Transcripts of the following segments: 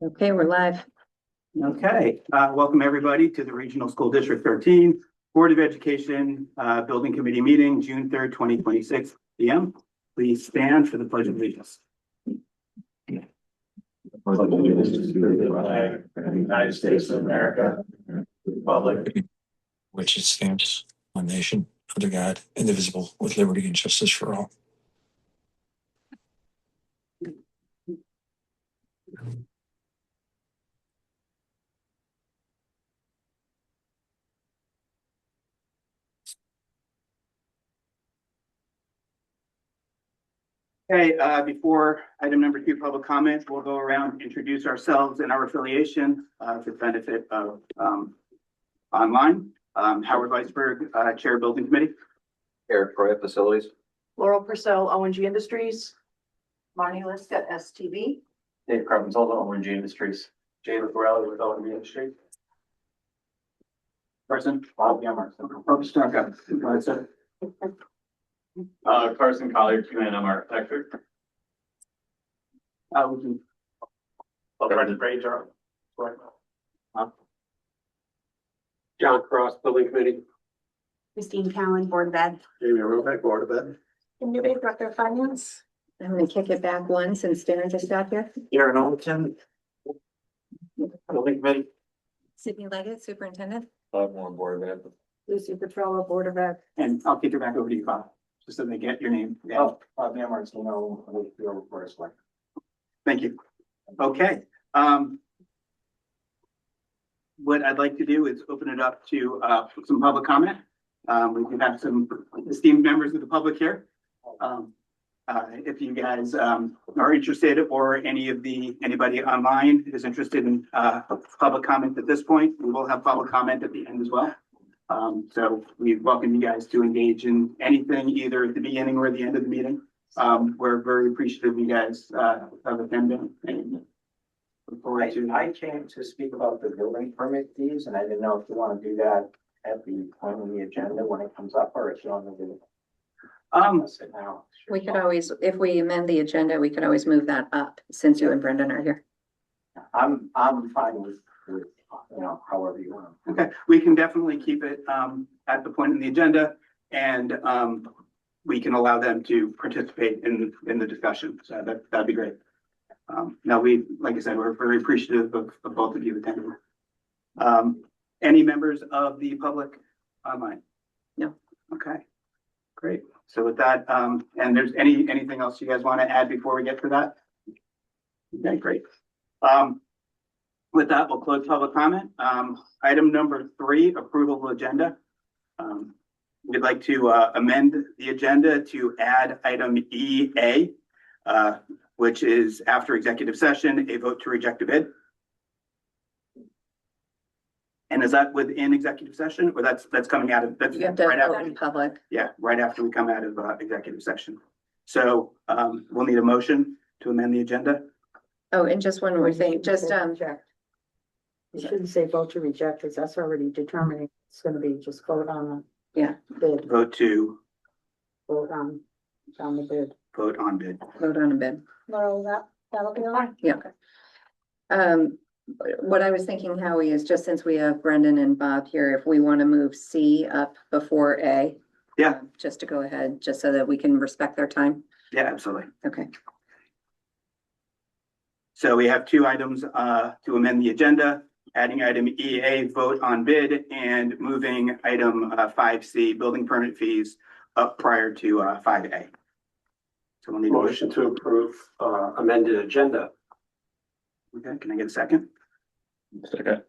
Okay, we're live. Okay, welcome everybody to the Regional School District 13 Board of Education Building Committee meeting, June 3rd, 2026 p.m. Please stand for the Pledge of Allegiance. United States of America, Republic, which it stands, one nation, under God, indivisible, with liberty and justice for all. Okay, before item number 2, public comment, we'll go around, introduce ourselves and our affiliation for the benefit of online. Howard Weisberg, Chair Building Committee. Eric Croy, Facilities. Laurel Purcell, ONG Industries. Marnie Liska, STV. Dave Carpenter, ONG Industries. Jay Corrali with ONG Industries. Person. Bob Yammer. Oh, start up. Go ahead, sir. Carson Collier, QNM Architecture. We can Brendan Brager. John Cross, Building Committee. Christine Cowan, Board of Ed. Jamie Robeck, Board of Ed. New Bay Director of Finance. I'm gonna kick it back one since Darren just got here. Aaron Alton. Building Committee. Sydney Leggett, Superintendent. Bob Warren, Board of Ed. Lucy Petrella, Board of Ed. And I'll kick it back over to you, Bob, just so they get your name. Yeah. Oh, Bob Yammer, so no, you're first. Thank you. Okay. What I'd like to do is open it up to some public comment. We do have some esteemed members of the public here. If you guys are interested, or anybody online is interested in public comment at this point, we will have public comment at the end as well. So we welcome you guys to engage in anything, either at the beginning or at the end of the meeting. We're very appreciative of you guys of attending, and look forward to. I came to speak about the building permit fees, and I didn't know if you want to do that at the point on the agenda when it comes up, or if you want to do it now. We could always, if we amend the agenda, we could always move that up since you and Brendan are here. I'm fine with, however you want. Okay, we can definitely keep it at the point in the agenda, and we can allow them to participate in the discussion. So that'd be great. Now like I said, we're very appreciative of both of you attending. Any members of the public online? No. Okay, great. So with that, and there's anything else you guys want to add before we get to that? Okay, great. With that, we'll close public comment. Item number 3, approval of agenda. We'd like to amend the agenda to add item EA, which is after executive session, a vote to reject a bid. And is that within executive session, or that's coming out of, that's You have to right vote after? in public. Yeah, right after we come out of executive session. So we'll need a motion to amend the agenda. Oh, and just one more thing, just, You shouldn't say vote to reject, because that's already determining. It's gonna be just vote on yeah, the bid, Vote to vote on the bid. vote on bid. vote on a bid. Well, that'll be all right. Yeah. What I was thinking, Howie, is just since we have Brendan and Bob here, if we want to move C up before A. Yeah. Just to go ahead, just so that we can respect their time. Yeah, absolutely. Okay. So we have 2 items to amend the agenda, adding item EA, vote on bid, and moving item 5C, building permit fees, up prior to 5A. So we'll need a motion. Motion to approve amended agenda. Okay, can I get a second? Second.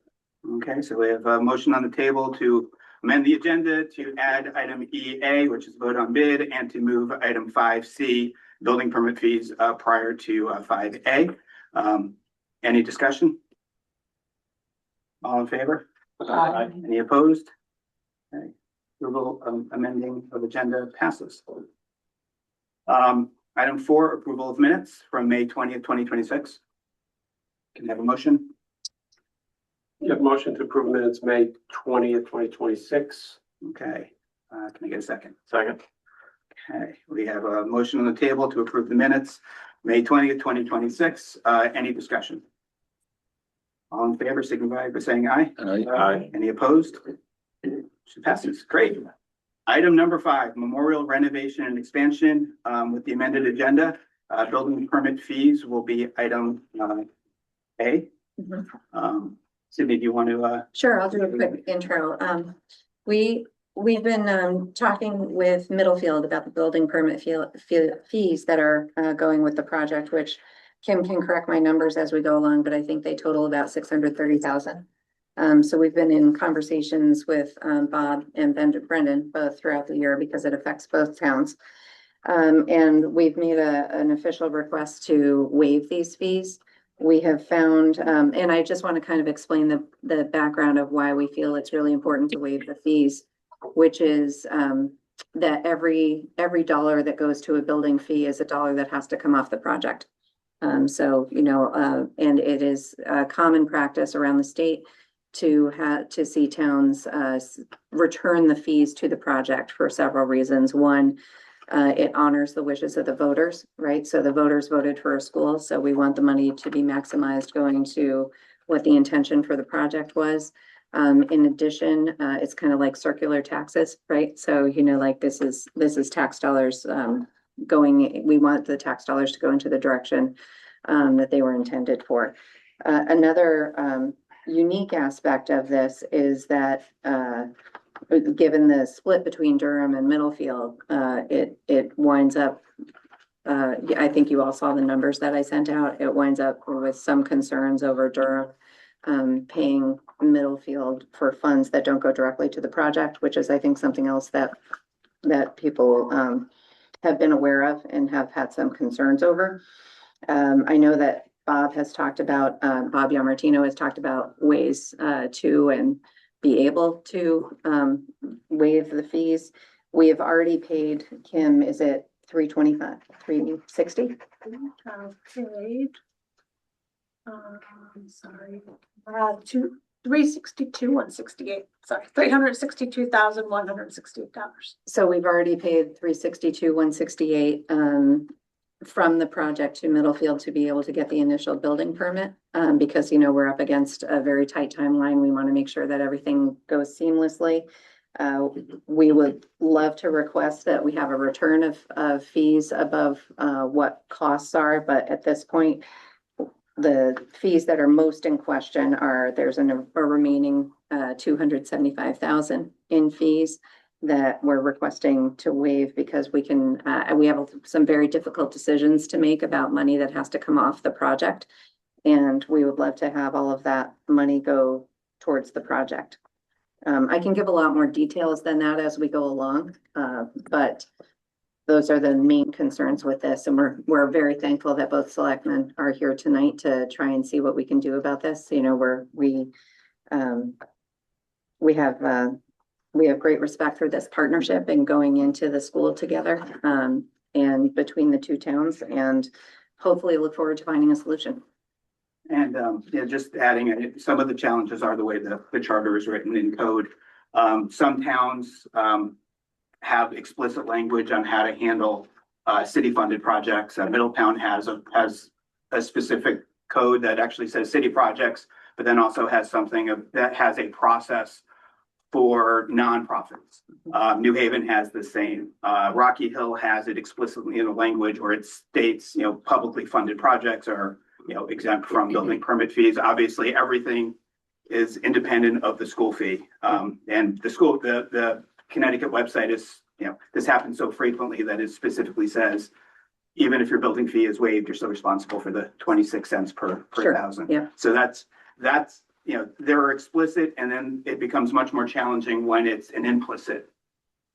Okay, so we have a motion on the table to amend the agenda to add item EA, which is vote on bid, and to move item 5C, building permit fees, prior to 5A. Any discussion? All in favor? Aye. Any opposed? Okay, approval of amending of agenda passes. Item 4, approval of minutes from May 20th, 2026. Can I have a motion? You have motion to approve minutes May 20th, 2026. Okay, can I get a second? Second. Okay, we have a motion on the table to approve the minutes, May 20th, 2026. Any discussion? All in favor, signify by saying aye. Aye. Any opposed? Motion passes. Great. Item number 5, memorial renovation and expansion, with the amended agenda. Building permit fees will be item, A. Sydney, do you want to, Sure, I'll do a quick intro. We've been talking with Middlefield about the building permit fees that are going with the project, which Kim can correct my numbers as we go along, but I think they total about 630,000. So we've been in conversations with Bob and Brendan both throughout the year because it affects both towns. And we've made an official request to waive these fees. We have found, and I just want to kind of explain the background of why we feel it's really important to waive the fees, which is that every dollar that goes to a building fee is a dollar that has to come off the project. So, you know, and it is a common practice around the state to see towns return the fees to the project for several reasons. One, it honors the wishes of the voters, right? So the voters voted for a school, so we want the money to be maximized going to what the intention for the project was. In addition, it's kind of like circular taxes, right? So, you know, like this is tax dollars we want the tax dollars to go into the direction that they were intended for. Another unique aspect of this is that given the split between Durham and Middlefield, it winds up, I think you all saw the numbers that I sent out. It winds up with some concerns over Durham paying Middlefield for funds that don't go directly to the project, which is, I think, something else that people have been aware of and have had some concerns over. I know that Bob Yamartino has talked about ways to and be able to waive the fees. We have already paid Kim, is it $325, $360? Paid. Sorry, 362, 168, sorry, $362,168. So we've already paid $362, $168 from the project to Middlefield to be able to get the initial building permit. Because, you know, we're up against a very tight timeline. We want to make sure that everything goes seamlessly. We would love to request that we have a return of fees above what costs are, but at this point, the fees that are most in question are there's a remaining 275,000 in fees that we're requesting to waive because we have some very difficult decisions to make about money that has to come off the project. And we would love to have all of that money go towards the project. I can give a lot more details than that as we go along, but those are the main concerns with this. And we're very thankful that both selectmen are here tonight to try and see what we can do about this. You know, we have great respect for this partnership and going into the school together, and between the two towns, and hopefully look forward to finding a solution. and, yeah, just adding, some of the challenges are the way the charter is written in code. Some towns, have explicit language on how to handle city-funded projects. Middletown has a specific code that actually says city projects, but then also has something that has a process for nonprofits. New Haven has the same. Rocky Hill has it explicitly in the language where it states, you know, publicly funded projects are, you know, exempt from building permit fees. Obviously, everything is independent of the school fee. And the Connecticut website is, you know, this happens so frequently that it specifically says, even if your building fee is waived, you're still responsible for the 26 cents per Sure, thousand. yeah. So that's, you know, they're explicit, and then it becomes much more challenging when it's an implicit,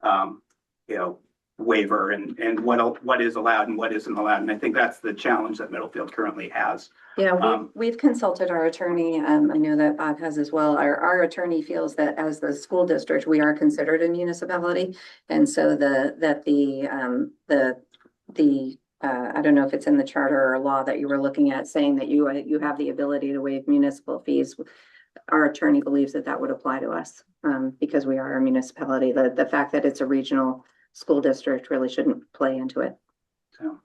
you know, waiver and what is allowed and what isn't allowed. And I think that's the challenge that Middlefield currently has. Yeah, we've consulted our attorney. I know that Bob has as well. Our attorney feels that as the school district, we are considered a municipality. And so I don't know if it's in the charter or law that you were looking at saying that you have the ability to waive municipal fees. Our attorney believes that would apply to us because we are a municipality. The fact that it's a regional school district really shouldn't play into it. So,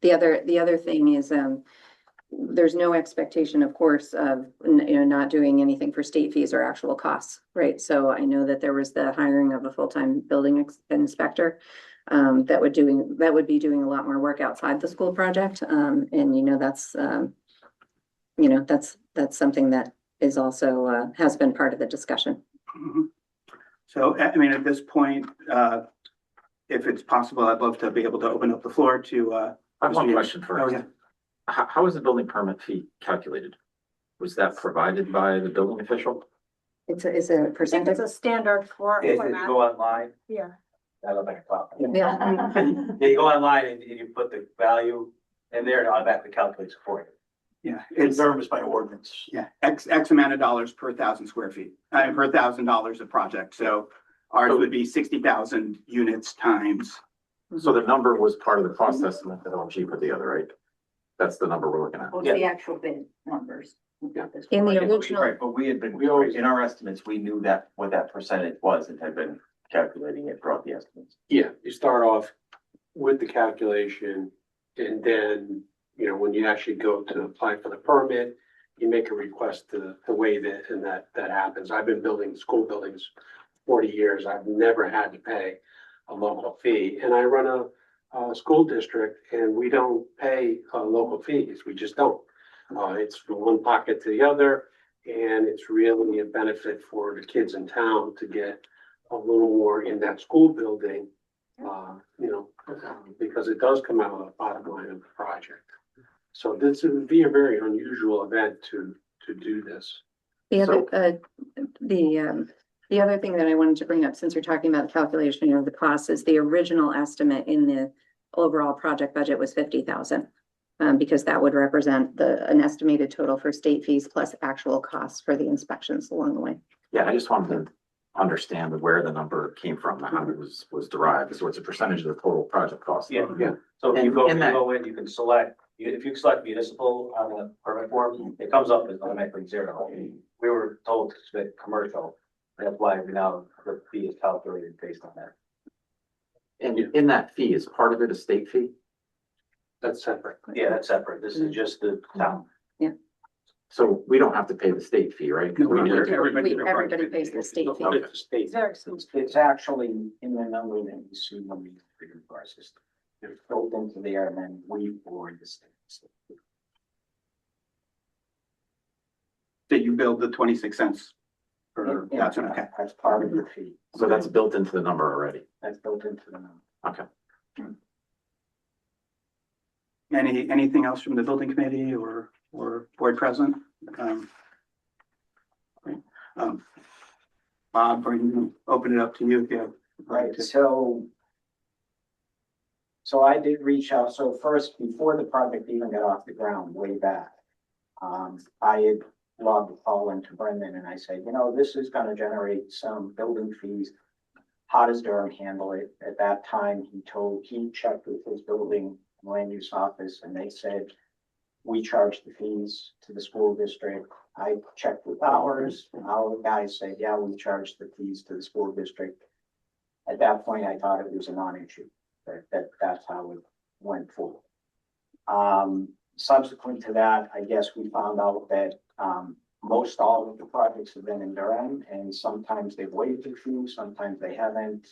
The other thing is, there's no expectation, of course, of, not doing anything for state fees or actual costs, right? So I know that there was the hiring of a full-time building inspector that would be doing a lot more work outside the school project. And that's something that is also, has been part of the discussion. Mhm. So, I mean, at this point, if it's possible, I'd love to be able to open up the floor to, I have one question Oh, first. yeah. How is the building permit fee calculated? Was that provided by the building official? It's a I think percentage. it's a standard for. If you go online, Yeah. I love that clock. Yeah. Yeah, you go online and you put the value in there, it automatically calculates it for you. Yeah, it's, Serviced by ordinance. yeah, X amount of dollars per 1,000 square feet, per $1,000 a project. So ours would be 60,000 units times. So the number was part of the cost estimate that OMG put together, right? That's the number we're looking at. What's the actual bid numbers? In the Right, original, but we had been, in our estimates, we knew that what that percentage was and had been calculating it throughout the estimates. Yeah, you start off with the calculation and then, when you actually go to apply for the permit, you make a request to waive it and that happens. I've been building school buildings 40 years. I've never had to pay a local fee. And I run a school district and we don't pay local fees. We just don't. It's from one pocket to the other. And it's really a benefit for the kids in town to get a little more in that school building, because it does come out of the bottom line of the project. So this would be a very unusual event to do this. the other thing that I wanted to bring up, since you're talking about the calculation of the cost, is the original estimate in the overall project budget was 50,000. Because that would represent an estimated total for state fees plus actual costs for the inspections along the way. Yeah, I just wanted to understand where the number came from, how it was derived. So it's a percentage of the total project cost. Yeah. So if you And that- go in, you can select, if you select municipal on the permit form, it comes up as automatically zero. We were told to select commercial. That's why we now, the fee is calculated based on that. And in that fee, is part of it a state fee? That's separate. Yeah, that's separate. This is just the town. So we don't have to pay the state fee, right? No, we We do. do. Everybody pays the state fee. Okay. It's a state. Very expensive. It's actually in the number that you see when we figure our system. It's built into there and then we forward the state. That you build the 26 cents per, Yeah, that's okay. That's part of the fee. So that's built into the number already. That's built into the number. Okay. Anything else from the building committee or board president? Great. Bob, we're gonna open it up to you if you have. Right, so I did reach out, so first, before the project even got off the ground, way back, I had logged a call into Brendan and I said, this is gonna generate some building fees. How does Durham handle it? At that time, he checked with his building land use office and they said, we charge the fees to the school district. I checked with ours, and our guys said, yeah, we charge the fees to the school district. At that point, I thought it was a non-issue, that's how it went forward. Subsequent to that, I guess we found out that, most all of the projects have been in Durham and sometimes they've waived the fee, sometimes they haven't.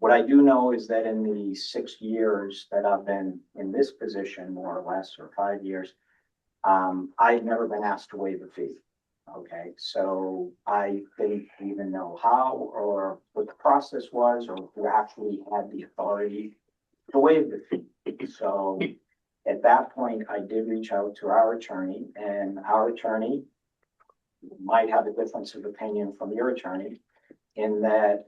What I do know is that in the 6 years that I've been in this position, more or less, or 5 years, I've never been asked to waive a fee. Okay, so I didn't even know how or what the process was or who actually had the authority to waive the fee. So at that point, I did reach out to our attorney, and our attorney might have a difference of opinion from your attorney in that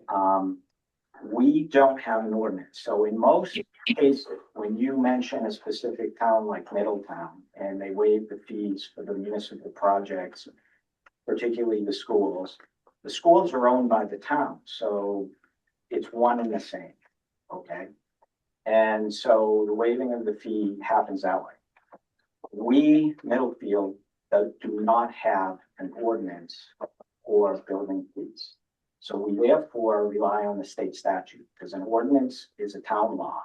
we don't have an ordinance. So in most cases, when you mention a specific town like Middletown and they waive the fees for the municipal projects, particularly the schools are owned by the town. So it's one and the same, okay? And so the waiving of the fee happens that way. We, Middlefield, do not have an ordinance for building fees. So we therefore rely on the state statute because an ordinance is a town law.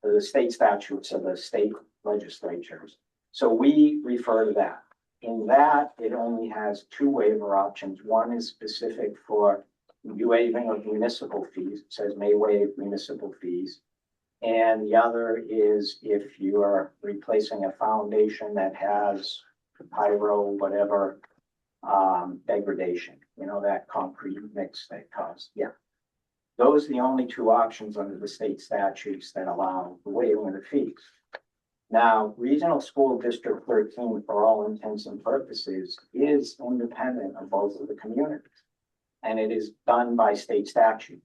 The state statutes of the state legislatures. So we refer to that. In that, it only has two waiver options. One is specific for waiving of municipal fees. It says may waive municipal fees. And the other is if you are replacing a foundation that has pyro, whatever, degradation, you know, that concrete mix that caused, yeah. Those are the only two options under the state statutes that allow the waiving of the fees. Now, Regional School District 13, for all intents and purposes, is independent of both of the communities. And it is done by state statute.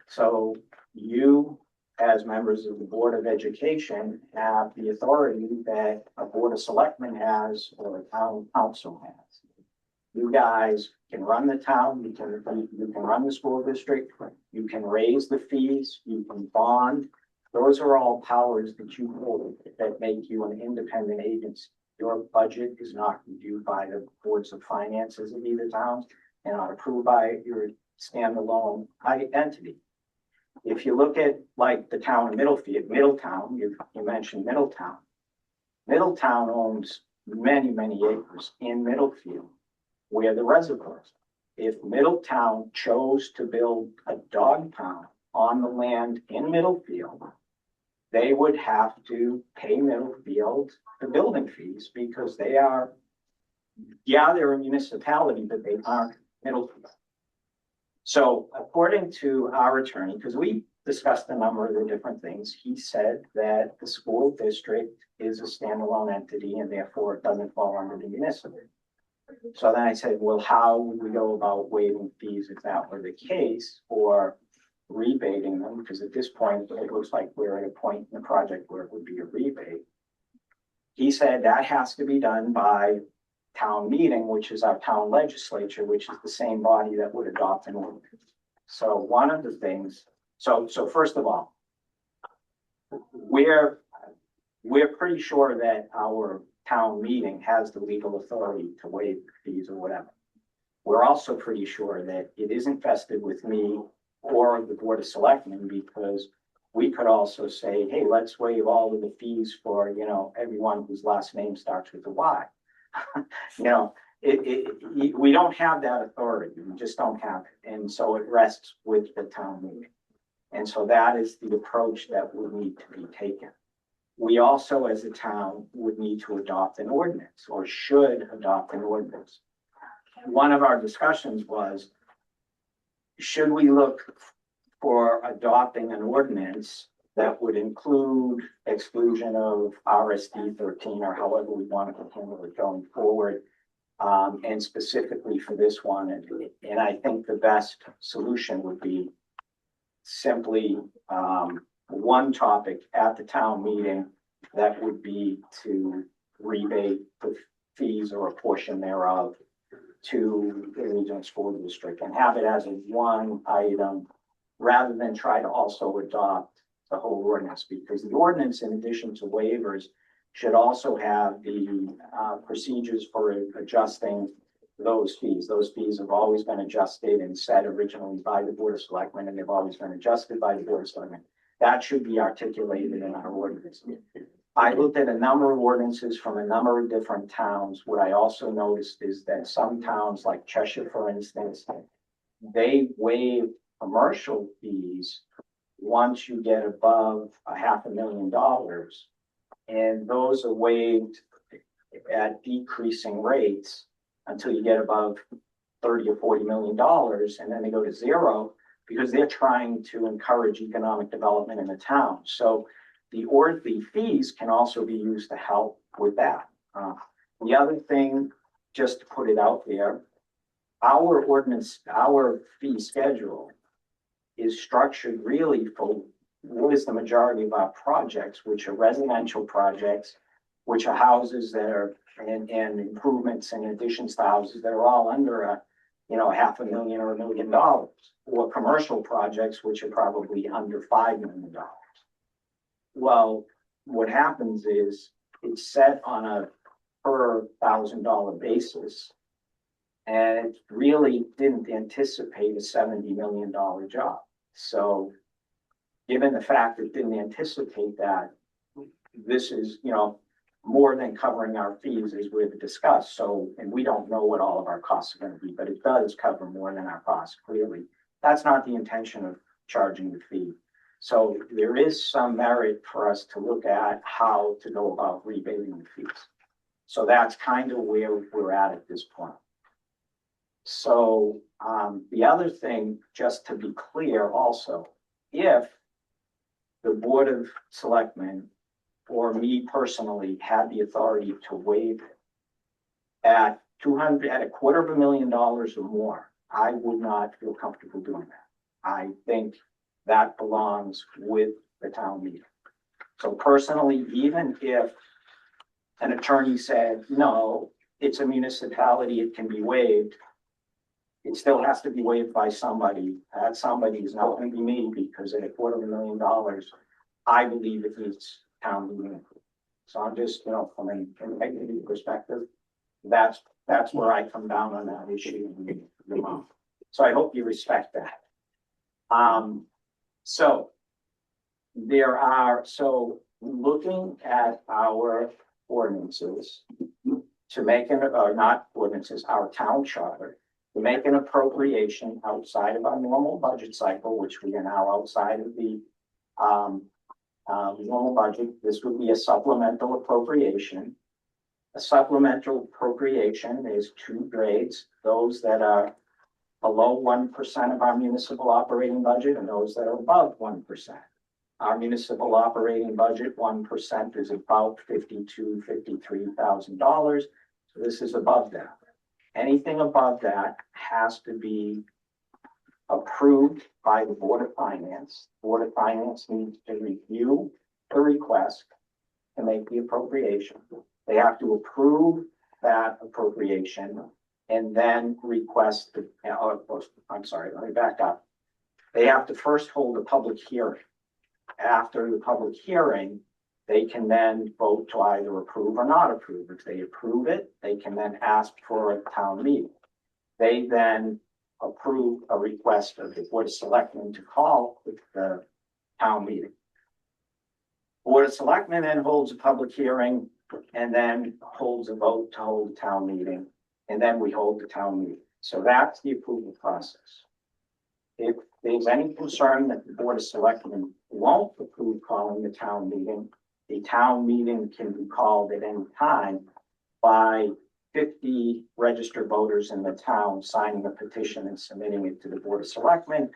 So you, as members of the Board of Education, have the authority that a Board of Selectmen has or a town council has. You guys can run the town, you can run the school district, you can raise the fees, you can bond. Those are all powers that you hold that make you an independent agency. Your budget is not reviewed by the boards of finances of either towns and not approved by your standalone entity. If you look at like the town of Middletown, you mentioned Middletown. Middletown owns many, many acres in Middlefield where the reservoirs. If Middletown chose to build a dog pound on the land in Middlefield, they would have to pay Middlefield the building fees because they are, yeah, they're a municipality, but they aren't Middlefield. So according to our attorney, because we discussed a number of the different things, he said that the school district is a standalone entity and therefore it doesn't fall under the municipal. So then I said, well, how would we go about waiving fees if that were the case, or rebating them? Because at this point, it looks like we're at a point in the project where it would be a rebate. He said that has to be done by town meeting, which is our town legislature, which is the same body that would adopt an ordinance. So one of the things, so first of all, we're pretty sure that our town meeting has the legal authority to waive fees or whatever. We're also pretty sure that it isn't vested with me or the Board of Selectmen, because we could also say, hey, let's waive all of the fees for, you know, everyone whose last name starts with a Y. You know, we don't have that authority. We just don't have it. And so it rests with the town meeting. And so that is the approach that would need to be taken. We also, as a town, would need to adopt an ordinance, or should adopt an ordinance. One of our discussions was, should we look for adopting an ordinance that would include exclusion of RSD 13, or however we want to handle it going forward, and specifically for this one. And I think the best solution would be simply one topic at the town meeting that would be to rebate the fees or a portion thereof to the regional school district and have it as a one item rather than try to also adopt the whole ordinance, because the ordinance, in addition to waivers, should also have the procedures for adjusting those fees. Those fees have always been adjusted and set originally by the Board of Selectmen, and they've always been adjusted by the Board of Selectmen. That should be articulated in our ordinance. I looked at a number of ordinances from a number of different towns. What I also noticed is that some towns, like Cheshire, for instance, they waive commercial fees once you get above $500,000, and those are waived at decreasing rates until you get above $30 or $40 million, and then they go to zero because they're trying to encourage economic development in the town. So the fees can also be used to help with that. The other thing, just to put it out there, our ordinance, our fee schedule is structured really for what is the majority of our projects, which are residential projects, which are houses that are, and improvements and additions to houses that are all under a, you know, $500,000 or $1 million, or commercial projects, which are probably under $5 million. Well, what happens is it's set on a per $1,000 basis, and it really didn't anticipate a $70 million job. So given the fact it didn't anticipate that, this is, more than covering our fees as we've discussed. So, and we don't know what all of our costs are gonna be, but it does cover more than our costs, clearly. That's not the intention of charging the fee. So there is some merit for us to look at how to go about rebating the fees. So that's kind of where we're at this point. So, the other thing, just to be clear also, if the Board of Selectmen or me personally had the authority to waive it at $250,000 or more, I would not feel comfortable doing that. I think that belongs with the town meeting. So personally, even if an attorney said, no, it's a municipality, it can be waived, it still has to be waived by somebody. That somebody is not going to be me, because at $250,000, I believe it needs town meeting. So I'm just, from an integrity perspective, that's where I come down on that issue. So I hope you respect that. So looking at our ordinances to make not ordinances, our town charter, to make an appropriation outside of our normal budget cycle, which we are now outside of the normal budget. This would be a supplemental appropriation. A supplemental appropriation is two grades: those that are below 1% of our municipal operating budget and those that are above 1%. Our municipal operating budget, 1%, is about $53,000. So this is above that. Anything above that has to be approved by the Board of Finance. Board of Finance needs to review the request to make the appropriation. They have to approve that appropriation and then request I'm sorry, let me back up. They have to first hold a public hearing. After the public hearing, they can then vote to either approve or not approve. If they approve it, they can then ask for a town meeting. They then approve a request of the Board of Selectmen to call the town meeting. Board of Selectmen then holds a public hearing and then holds a vote to hold a town meeting, and then we hold the town meeting. So that's the approval process. If there's any concern that the Board of Selectmen won't approve calling the town meeting can be called at any time by 50 registered voters in the town signing a petition and submitting it to the Board of Selectmen.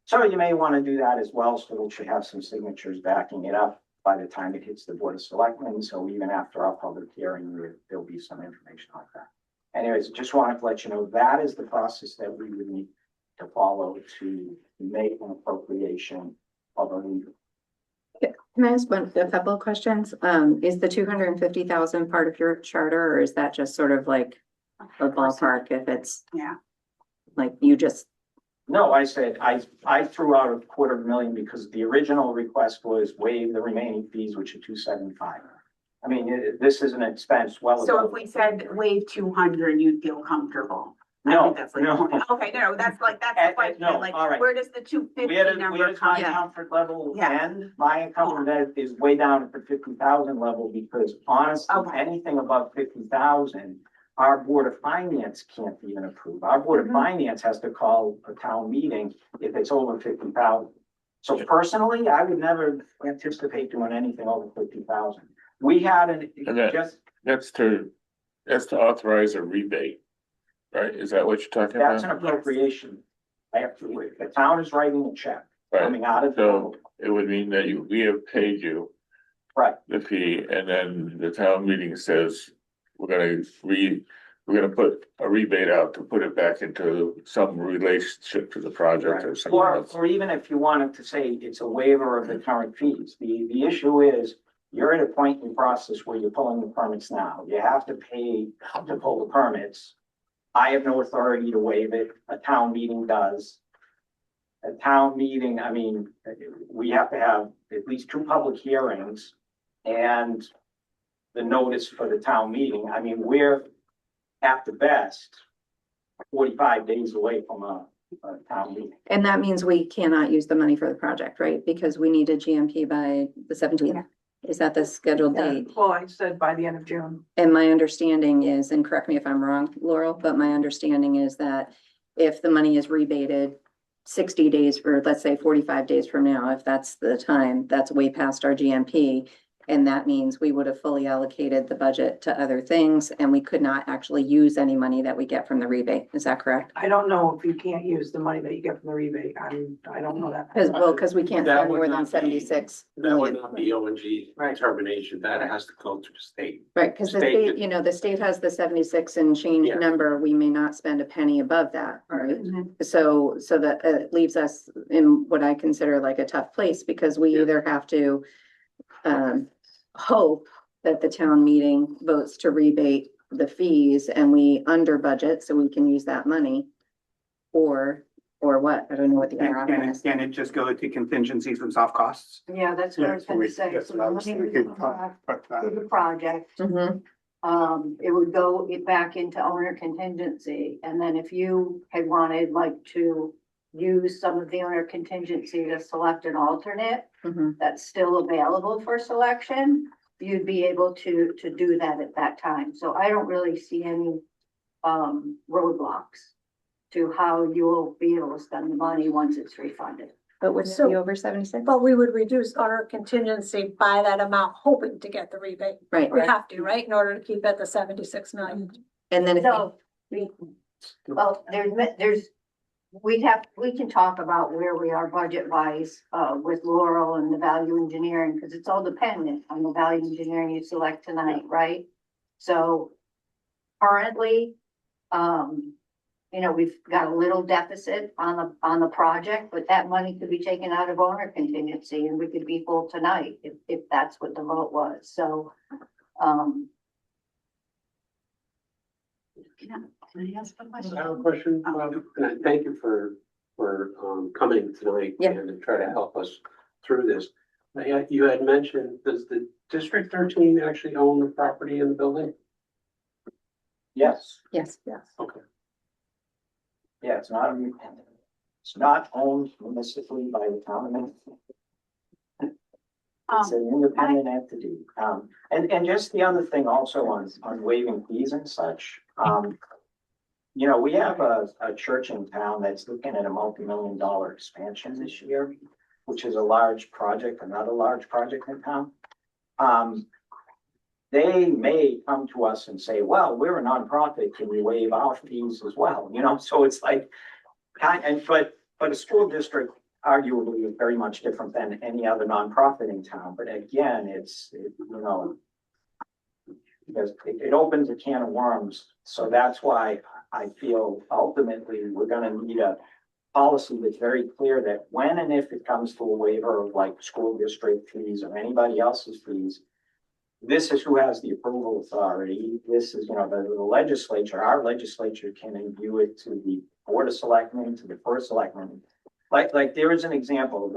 So you may want to do that as well, so we should have some signatures backing it up by the time it hits the Board of Selectmen. So even after our public hearing, there'll be some information like that. Anyways, just wanted to let you know that is the process that we would need to follow to make an appropriation of a legal. Can I ask a couple of questions? Is the 250,000 part of your charter, or is that just sort of like a ballpark if it's like you just? No, I said, I threw out $250,000 because the original request was waive the remaining fees, which are $275,000. I mean, this is an expense well. So if we said waive 200, you'd feel comfortable? No, that's no. Okay, no, that's the question. No, Like, all right. where does the 250 Where number does come my in? comfort level Yeah. end? My comfort is way down at the 50,000 level, because honestly, Okay. anything above 50,000, our Board of Finance can't even approve. Our Board of Finance has to call a town meeting if it's over 50,000. So personally, I would never anticipate doing anything over 50,000. We had That's to authorize a rebate, right? Is that what you're talking that's about? an appropriation. I have to wait. The town is writing a check Right. coming out of the. So it would mean that we have paid you Right. the fee, and then the town meeting says, we're gonna put a rebate out to put it back into some relationship to the project or something else. Or even if you wanted to say it's a waiver of the current fees, the issue is you're at a point in the process where you're pulling the permits now. You have to pay to pull the permits. I have no authority to waive it. A town meeting does. A town meeting, I mean, we have to have at least 2 public hearings and the notice for the town meeting. I mean, we're at the best 45 days away from a town meeting. And that means we cannot use the money for the project, right? Because we need a GMP by the 17th. Is that the scheduled date? Well, I said by the end of June. And my understanding is, and correct me if I'm wrong, Laurel, but my understanding is that if the money is rebated 60 days, or let's say 45 days from now, if that's the time, that's way past our GMP. And that means we would have fully allocated the budget to other things and we could not actually use any money that we get from the rebate. Is that correct? I don't know if you can't use the money that you get from the rebate. I don't know that. Because we can't That spend would more not than be- 76. That would million. not be O and G Right. determination, that has to go to the state. Right, because the State- state, you know, the state has the 76 and change Yeah. number. We may not spend a penny above that, right? Mhm. So that leaves us in what I consider like a tough place because we either have to hope that the town meeting votes to rebate the fees and we under budget so we can use that money. Or what? I don't know what the other option is. Can it just go to contingencies and soft costs? Yeah, that's what I was gonna say. So the money would come back to the project. Mhm. It would go back into owner contingency, and then if you had wanted like to use some of the owner contingency to select an alternate Mhm. that's still available for selection, you'd be able to do that at that time. So I don't really see any roadblocks to how you will be able to spend the money once it's refunded. But would it be over 76? But we would reduce our contingency by that amount, hoping to get the rebate. Right, We have to, right, in order to keep at the 76 million. and then if So, well, we can talk about where we are budget wise, with Laurel and the value engineering, because it's all dependent on the value engineering you select tonight, right? So currently, you know, we've got a little deficit on the project, but that money could be taken out of owner contingency and we could be full tonight if that's what the vote was. So, can I ask a question? I have a question, and I thank you for coming tonight Yeah. and to try to help us through this. You had mentioned, does the District 13 actually own the property in the building? Yes, yes. Okay. yeah, it's not independent. It's not owned municipally by the town of Middlefield. It's an independent entity. And just the other thing also on waiving fees and such, you know, we have a church in town that's looking at a multi-million-dollar expansion this year, which is a large project, another large project in town. They may come to us and say, well, we're a nonprofit, can we waive our fees as well? You know, so it's like, but a school district arguably is very much different than any other nonprofit in town. But again, you know, because it opens a can of worms. So that's why I feel ultimately we're gonna need a policy that's very clear that when and if it comes to a waiver of like school district fees or anybody else's fees, this is who has the approval authority. This is, you know, the legislature, our legislature can imbue it to the Board of Selectmen, to the First Selectmen. Like there is an example,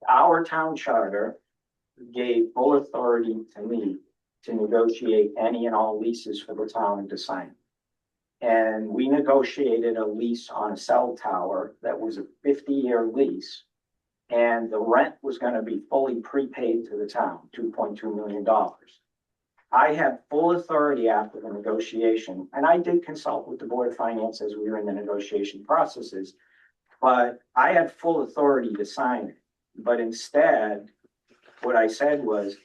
our town charter gave full authority to me to negotiate any and all leases for the town and to sign. And we negotiated a lease on a cell tower that was a 50-year lease. And the rent was gonna be fully prepaid to the town, $2.2 million. I had full authority after the negotiation, and I did consult with the Board of Finance as we were in the negotiation processes, but I had full authority to sign it. But instead, what I said was,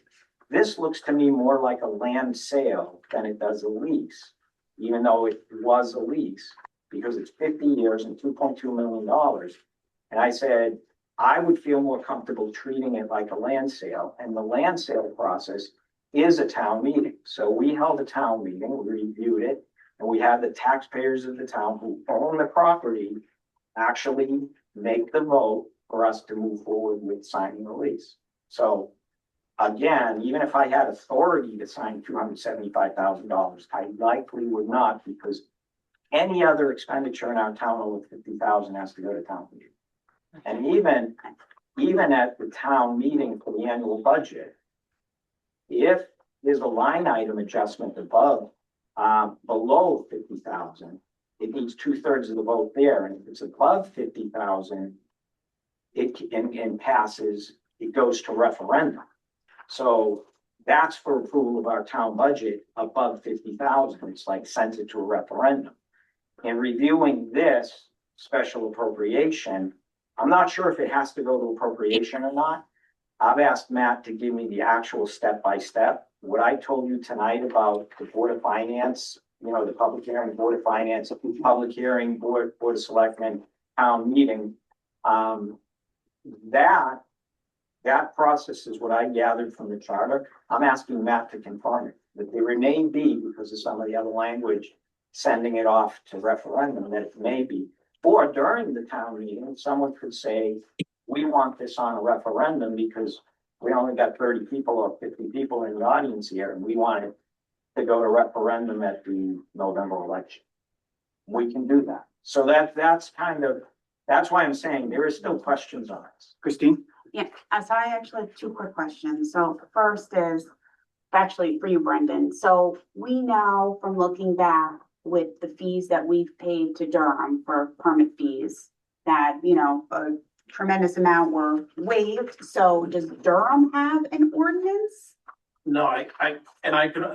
this looks to me more like a land sale than it does a lease, even though it was a lease, because it's 50 years and $2.2 million. And I said, I would feel more comfortable treating it like a land sale, and the land sale process is a town meeting. So we held a town meeting, we reviewed it, and we had the taxpayers of the town who own the property actually make the vote for us to move forward with signing the lease. So again, even if I had authority to sign $275,000, I likely would not, because any other expenditure in our town over $50,000 has to go to town meeting. And even at the town meeting for the annual budget, if there's a line item adjustment above, below 50,000, it needs 2/3 of the vote there. And if it's above 50,000, and passes, it goes to referendum. So that's for approval of our town budget above 50,000. It's like sends it to a referendum. In reviewing this special appropriation, I'm not sure if it has to go to appropriation or not. I've asked Matt to give me the actual step by step. What I told you tonight about the Board of Finance, you know, the public hearing, Board of Finance, public hearing, Board of Selectmen, town meeting. That process is what I gathered from the charter. I'm asking Matt to confirm it, that there may be, because of some of the other language, sending it off to referendum, that it may be. Or during the town meeting, someone could say, we want this on a referendum because we only got 30 people or 50 people in the audience here, and we want it to go to referendum at the November election. We can do that. So that's why I'm saying there is still questions on it. Christine? Yeah, so I actually have two quick questions. So the first is actually for you, Brendan. So we know from looking back with the fees that we've paid to Durham for permit fees, that, you know, a tremendous amount were waived. So does Durham have an ordinance? No,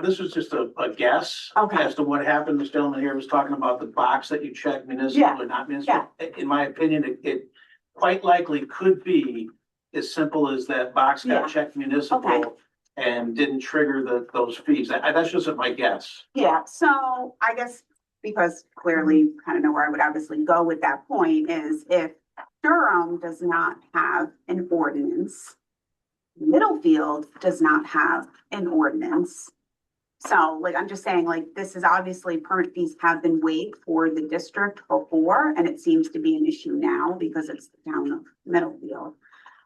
this was just a guess. Okay. As to what happened. This gentleman here was talking about the box that you check municipal or not municipal. In my opinion, it quite likely could be as simple as that box got checked municipal. Okay. And didn't trigger those fees. That's just my guess. Yeah, so I guess because clearly kind of know where I would obviously go with that point is if Durham does not have an ordinance, Middlefield does not have an ordinance. So like, I'm just saying, like, this is obviously permit fees have been waived for the district before, and it seems to be an issue now because it's the town of Middlefield.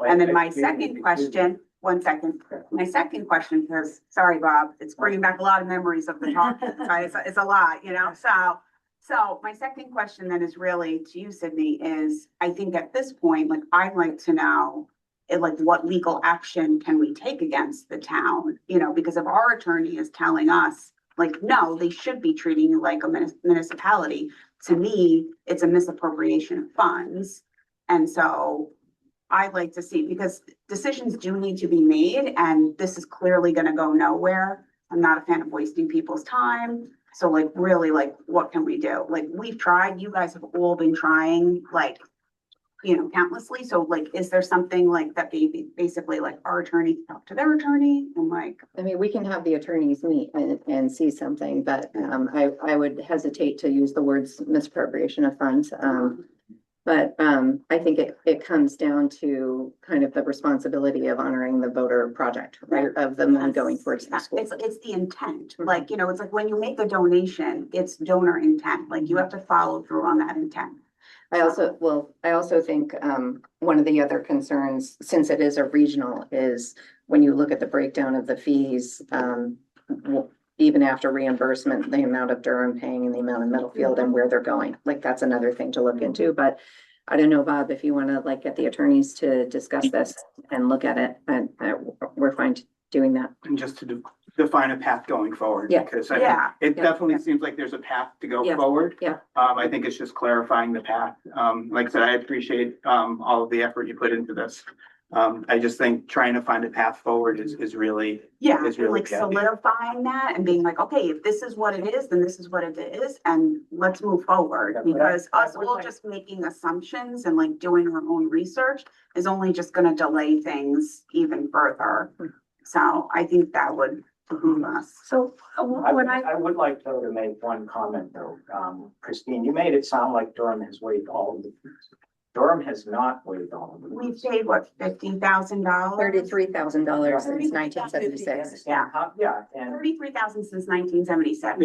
And then my second question, one second, my second question, because, sorry, Bob, it's bringing back a lot of memories of the talk. It's a lot, you know, so my second question then is really to you, Sydney, is I think at this point, like, I'd like to know, like, what legal action can we take against the town? You know, because if our attorney is telling us, like, no, they should be treating you like a municipality, to me, it's a misappropriation of funds. And so I'd like to see, because decisions do need to be made, and this is clearly gonna go nowhere. I'm not a fan of wasting people's time. So like, really, like, what can we do? Like, we've tried, you guys have all been trying, like, you know, countlessly. So like, is there something like that basically like our attorney talk to their attorney and like? I mean, we can have the attorneys meet and see something, but I would hesitate to use the words misappropriation of funds. But I think it comes down to kind of the responsibility of honoring the voter project, right? Of the money going towards the school. It's the intent, like, you know, it's like when you make a donation, it's donor intent, like you have to follow through on that intent. I also think one of the other concerns, since it is a regional, is when you look at the breakdown of the fees, even after reimbursement, the amount of Durham paying and the amount of Middlefield and where they're going, like, that's another thing to look into. But I don't know, Bob, if you want to like get the attorneys to discuss this and look at it, and we're fine doing that. And just to define a path going forward. Yeah. Because it definitely seems like there's a path to go forward. Yeah. I think it's just clarifying the path. Like I said, I appreciate all of the effort you put into this. I just think trying to find a path forward is really. Yeah, is really like solidifying that and being like, okay, if this is what it is, then this is what it is, and let's move forward. Because us all just making assumptions and like doing our own research is only just gonna delay things even further. So I think that would behoove us. So I would like though to make one comment though. Christine, you made it sound like Durham has waived all of the fees. Durham has not waived all of the We fees. paid what, $50,000? $33,000 since 1976. Yeah, And $33,000 since 1976. Let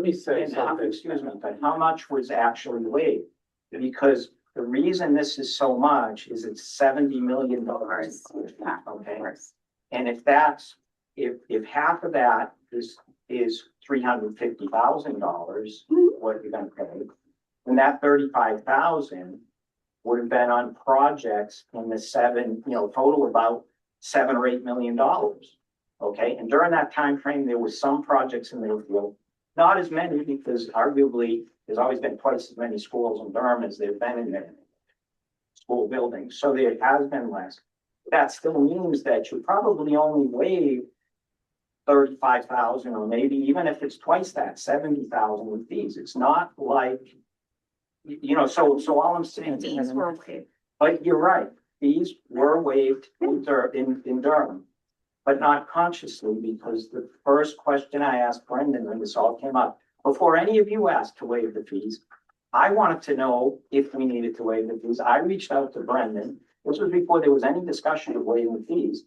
me say and how, something. excuse me, but how much was actually waived? Because the reason this is so much is it's $70 million. Yeah, Okay. of course. And if that's, if half of that is $350,000, what you're gonna pay, then that 35,000 would have been on projects in the total about $7 or $8 million. Okay, and during that time frame, there was some projects in Middlefield, not as many, because arguably there's always been twice as many schools in Durham as there've been in their school buildings, so there has been less. that still means that you probably only waive 35,000, or maybe even if it's twice that, 70,000 with fees. It's not like, so all I'm saying Fees is, were waived. but you're right, fees were waived in Durham, but not consciously, because the first question I asked Brendan when this all came up, before any of you asked to waive the fees, I wanted to know if we needed to waive the fees. I reached out to Brendan. This was before there was any discussion of waiving the fees.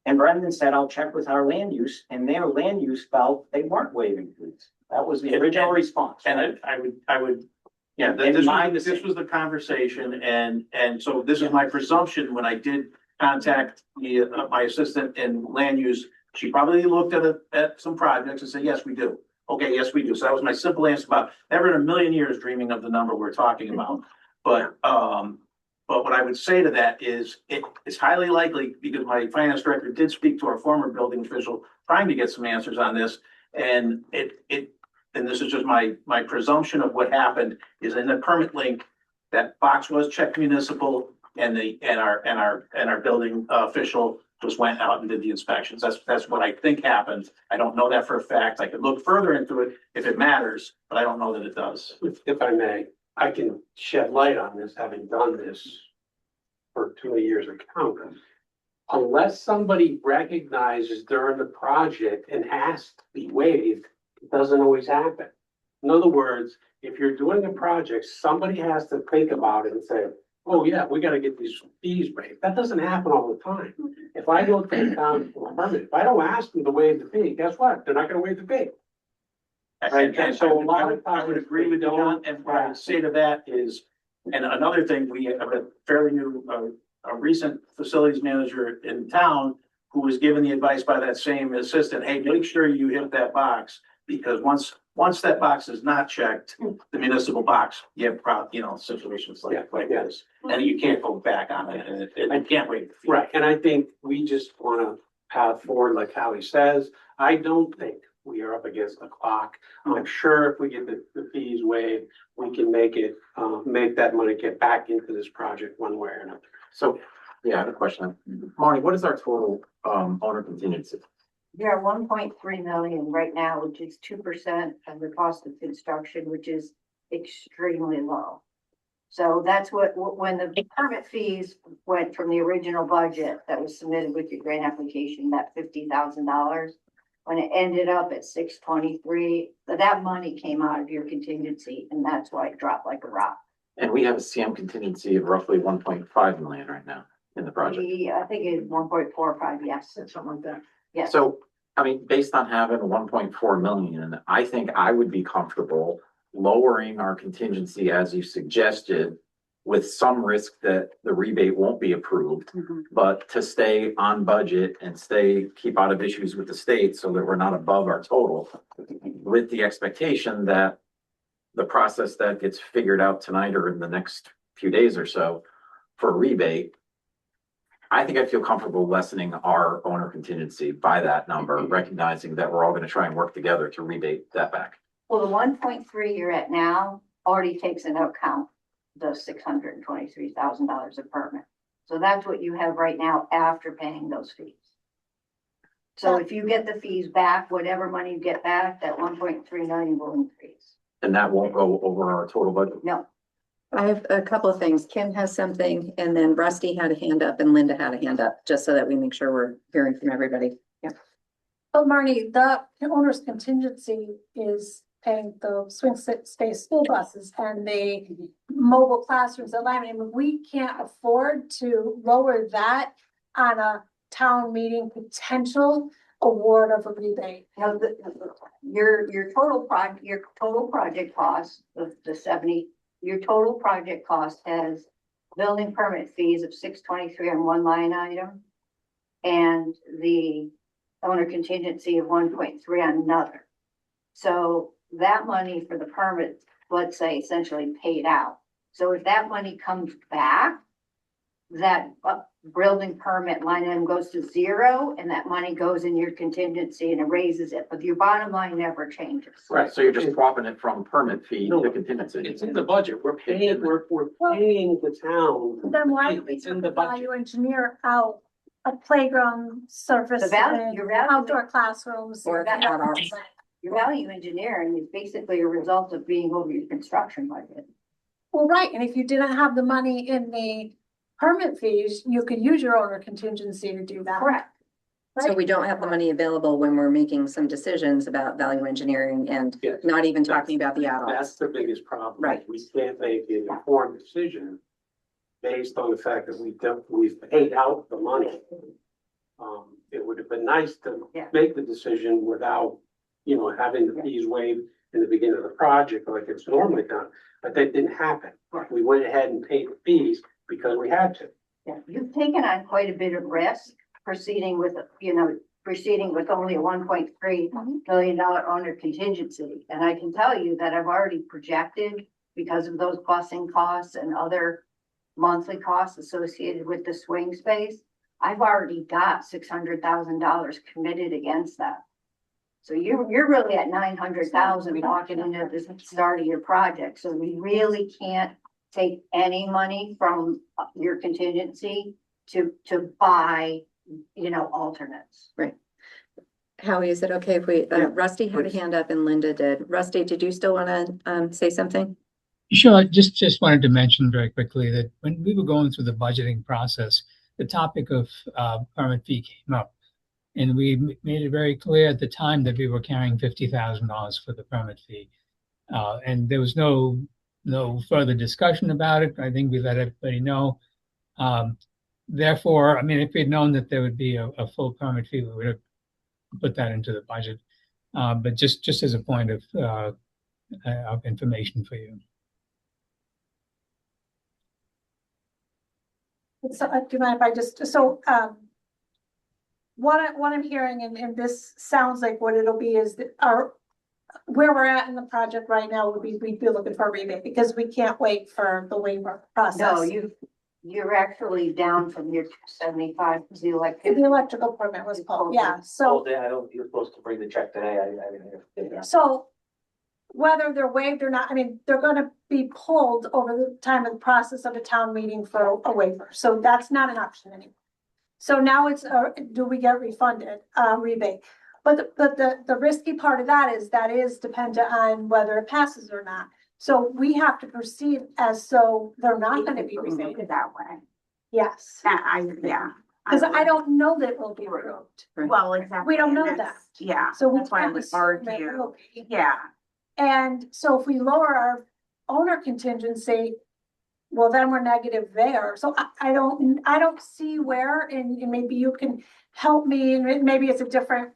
And Brendan said, I'll check with our land use, and their land use felt they weren't waiving fees. That was the original response. And I would, yeah, this was the conversation, and so this is my presumption when I did contact my assistant in land use. She probably looked at some projects and said, yes, we do. Okay, yes, we do. So that was my simple answer about never in a million years dreaming of the number we're talking about. But what I would say to that is it's highly likely, because my finance director did speak to our former building official trying to get some answers on this. And and this is just my presumption of what happened is in the permit link, that box was checked municipal, and our building official just went out and did the inspections. That's what I think happened. I don't know that for a fact. I could look further into it if it matters, but I don't know that it does. If I may, I can shed light on this, having done this for 20 years of counting. Unless somebody recognizes during the project and asks to be waived, it doesn't always happen. In other words, if you're doing a project, somebody has to think about it and say, oh yeah, we gotta get these fees waived. That doesn't happen all the time. If I go to the town for a permit, if I don't ask them to waive the fee, guess what? They're not gonna waive the fee. And so a lot of times I would agree with you, Don, and what I would say to that is, and another thing, we have a fairly new, a recent facilities manager in town who was given the advice by that same assistant, hey, make sure you hit that box, because once that box is not checked, the municipal box, you have situations like this, and you can't go back on it, and it can't waive the fee. Right, and I think we just wanna path forward, like Howie says. I don't think we are up against the clock. I'm sure if we get the fees waived, we can make that money get back into this project one way or another. So, yeah, I have a question. Marnie, what is our total owner contingency? You're at 1.3 million right now, which is 2% of the cost of construction, which is extremely low. So that's when the permit fees went from the original budget that was submitted with your grant application, that $50,000, when it ended up at 623, that money came out of your contingency, and that's why it dropped like a rock. And we have a CM contingency of roughly 1.5 million right now in the project. I think it's 1.45, yes. Something like that. Yes. So, I mean, based on having 1.4 million, I think I would be comfortable lowering our contingency as you suggested, with some risk that the rebate won't be approved, but to stay on budget and keep out of issues with the state so that we're not above our total, with the expectation that the process that gets figured out tonight or in the next few days or so for a rebate, I think I feel comfortable lessening our owner contingency by that number, recognizing that we're all going to try and work together to rebate that back. Well, the 1.3 you're at now already takes into account the $623,000 of permit. So that's what you have right now after paying those fees. So if you get the fees back, whatever money you get back, that 1.3 million will increase. And that won't go over our total budget? No. I have a couple of things. Kim has something, and then Rusty had a hand up and Linda had a hand up, just so that we make sure we're hearing from everybody. Yeah. But Marnie, the owner's contingency is paying the swing space school buses and the mobile classrooms at Lyman. I mean, we can't afford to lower that on a town meeting potential award of a rebate. No, your total project cost of the 70, your total project cost has building permit fees of 623 on one line item, and the owner contingency of 1.3 on another. So that money for the permit, let's say, essentially paid out. So if that money comes back, that building permit line item goes to zero, and that money goes in your contingency and it raises it, but your bottom line never changes. Right, so you're just swapping it from permit fee to contingency. It's in the budget. We're paying the town. Then why do we It's in take the the budget. value engineer out a playground surface, The value- and your value- outdoor classrooms. Or that- add-ons. Your value engineering is basically a result of being over your construction budget. Well, right, and if you didn't have the money in the permit fees, you could use your owner contingency to do that. Correct. So we don't have the money available when we're making some decisions about value engineering and Yes. not even talking about the add-ons. That's the biggest problem. Right. We can't make an informed decision based on the fact that we've paid out the money. It would have been nice to Yeah. make the decision without, having the fees waived in the beginning of the project like it's normally done, but that didn't happen. Right. We went ahead and paid the fees because we had to. Yeah, you've taken on quite a bit of risk proceeding with only a $1.3 million owner contingency. And I can tell you that I've already projected, because of those busing costs and other monthly costs associated with the swing space, I've already got $600,000 committed against that. So you're really at 900,000 walking into the start of your project. So we really can't take any money from your contingency to buy, alternates. Howie, is it okay if we, Yeah, Rusty had a please. hand up and Linda did. Rusty, did you still want to say something? Sure, I just wanted to mention very quickly that when we were going through the budgeting process, the topic of permit fee came up. And we made it very clear at the time that we were carrying $50,000 for the permit fee. And there was no further discussion about it. I think we let everybody know. Therefore, I mean, if we'd known that there would be a full permit fee, we would have put that into the budget. But just as a point of information for you. So, do you mind if I just, what I'm hearing, and this sounds like what it'll be is that where we're at in the project right now would be, we'd be looking for a rebate because we can't wait for the waiver process. No, you're actually down from your 275 to the electric. The electrical permit was pulled, yeah, so. You're supposed to bring the check today. So whether they're waived or not, I mean, they're gonna be pulled over the time of the process of a town meeting for a waiver, so that's not an option anymore. So now it's, do we get refunded, rebate? But the risky part of that is dependent on whether it passes or not. So we have to proceed as so they're not gonna be rebated. that way. Yes, Yeah. because I don't know that it will be approved, Well, exactly. We don't know and that's- that. Yeah. so we That's why I can't would assume that it argue. will be. Yeah. And so if we lower our owner contingency, well, then we're negative there. So I don't see where, and maybe you can help me, and maybe it's a different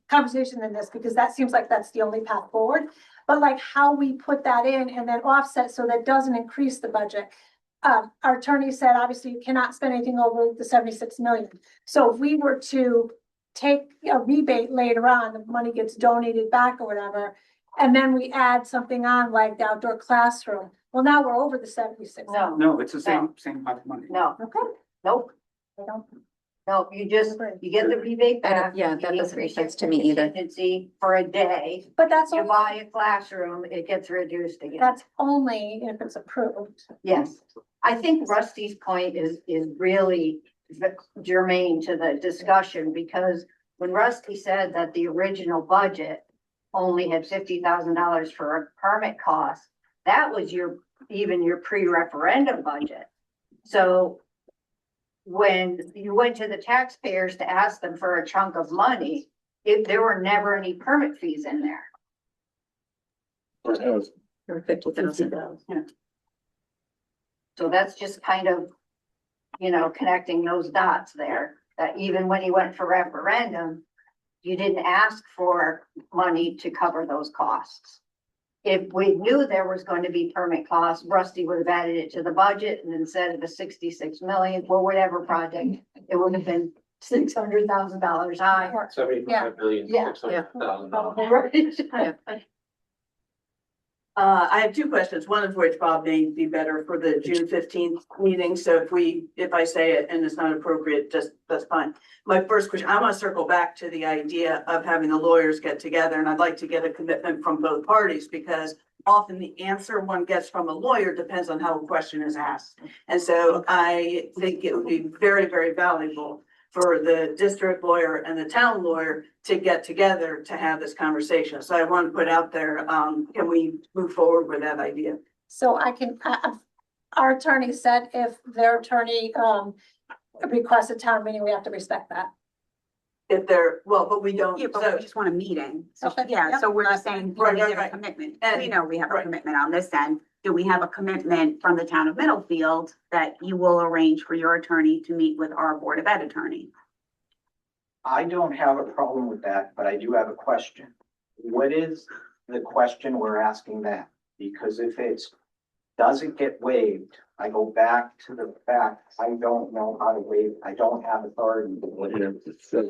conversation than this, because that seems like that's the only path forward. But like how we put that in and then offset so that doesn't increase the budget. Our attorney said, obviously, you cannot spend anything over the 76 million. So if we were to take a rebate later on, the money gets donated back or whatever, and then we add something on like the outdoor classroom. Well, now we're over the 76. No, it's the same pot of money. No, Okay. nope, I don't. no, you get the rebate I don't- back. yeah, you that doesn't make increase your sense to me either. contingency for a day, But that's you only, buy a classroom, it gets reduced again. that's only if it's approved. Yes, I think Rusty's point is really germane to the discussion, because when Rusty said that the original budget only had $50,000 for a permit cost, that was even your pre-referendum budget. So when you went to the taxpayers to ask them for a chunk of money, there were never any permit fees in there. Or 50,000. So that's just kind of, connecting those dots there, that even when you went for referendum, you didn't ask for money to cover those costs. If we knew there was going to be permit costs, Rusty would have added it to the budget, and instead of the 66 million for whatever project, it would have been $600,000 higher. 75 million, Yeah. $600,000. Right. I have two questions, one of which, Bob, may be better for the June 15th meeting, so if I say it and it's not appropriate, that's fine. My first question, I want to circle back to the idea of having the lawyers get together, and I'd like to get a commitment from both parties, because often the answer one gets from a lawyer depends on how a question is asked. And so I think it would be very, very valuable for the district lawyer and the town lawyer to get together to have this conversation. So I want to put out there, can we move forward with that idea? So I can, our attorney said if their attorney, requests a town meeting, we have to respect that. If they're, well, but we don't, Yeah, but so, we just want a meeting. So, Okay, yeah, yep. so we're just saying, Right, we right, have a right. commitment. And- We know we have a right. commitment on this end. Do we have a commitment from the town of Middlefield that you will arrange for your attorney to meet with our Board of Ed attorney? I don't have a problem with that, but I do have a question. What is the question we're asking that? Because if it's, does it get waived? I go back to the fact, I don't know how to waive, I don't have authority to waive.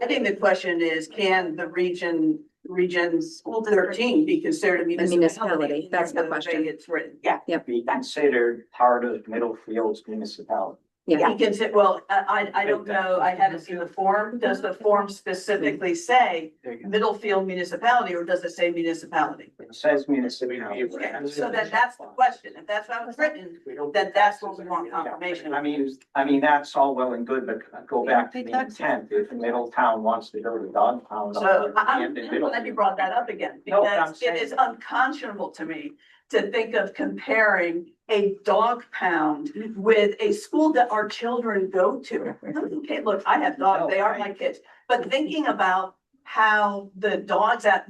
I think the question is, can the region 13 be considered a municipality? municipality, that's the in way question. It's written, yeah. Be considered part of Middlefield's municipality. Yeah, You can say, well, I don't know, I haven't seen the form. Does the form specifically say Middlefield municipality or does it say municipality? It says municipality. Okay, so that's the question. If that's how it's written, then that's what we want confirmation. I mean, that's all well and good, but go back to the intent. If Middletown wants to go to Dogtown. So I'm and in glad you Middlefield. brought that up again, No, but I'm because it is saying- unconscionable to me to think of comparing a dog pound with a school that our children go to. Okay, look, I have dogs, they are my kids, but thinking about how the dogs at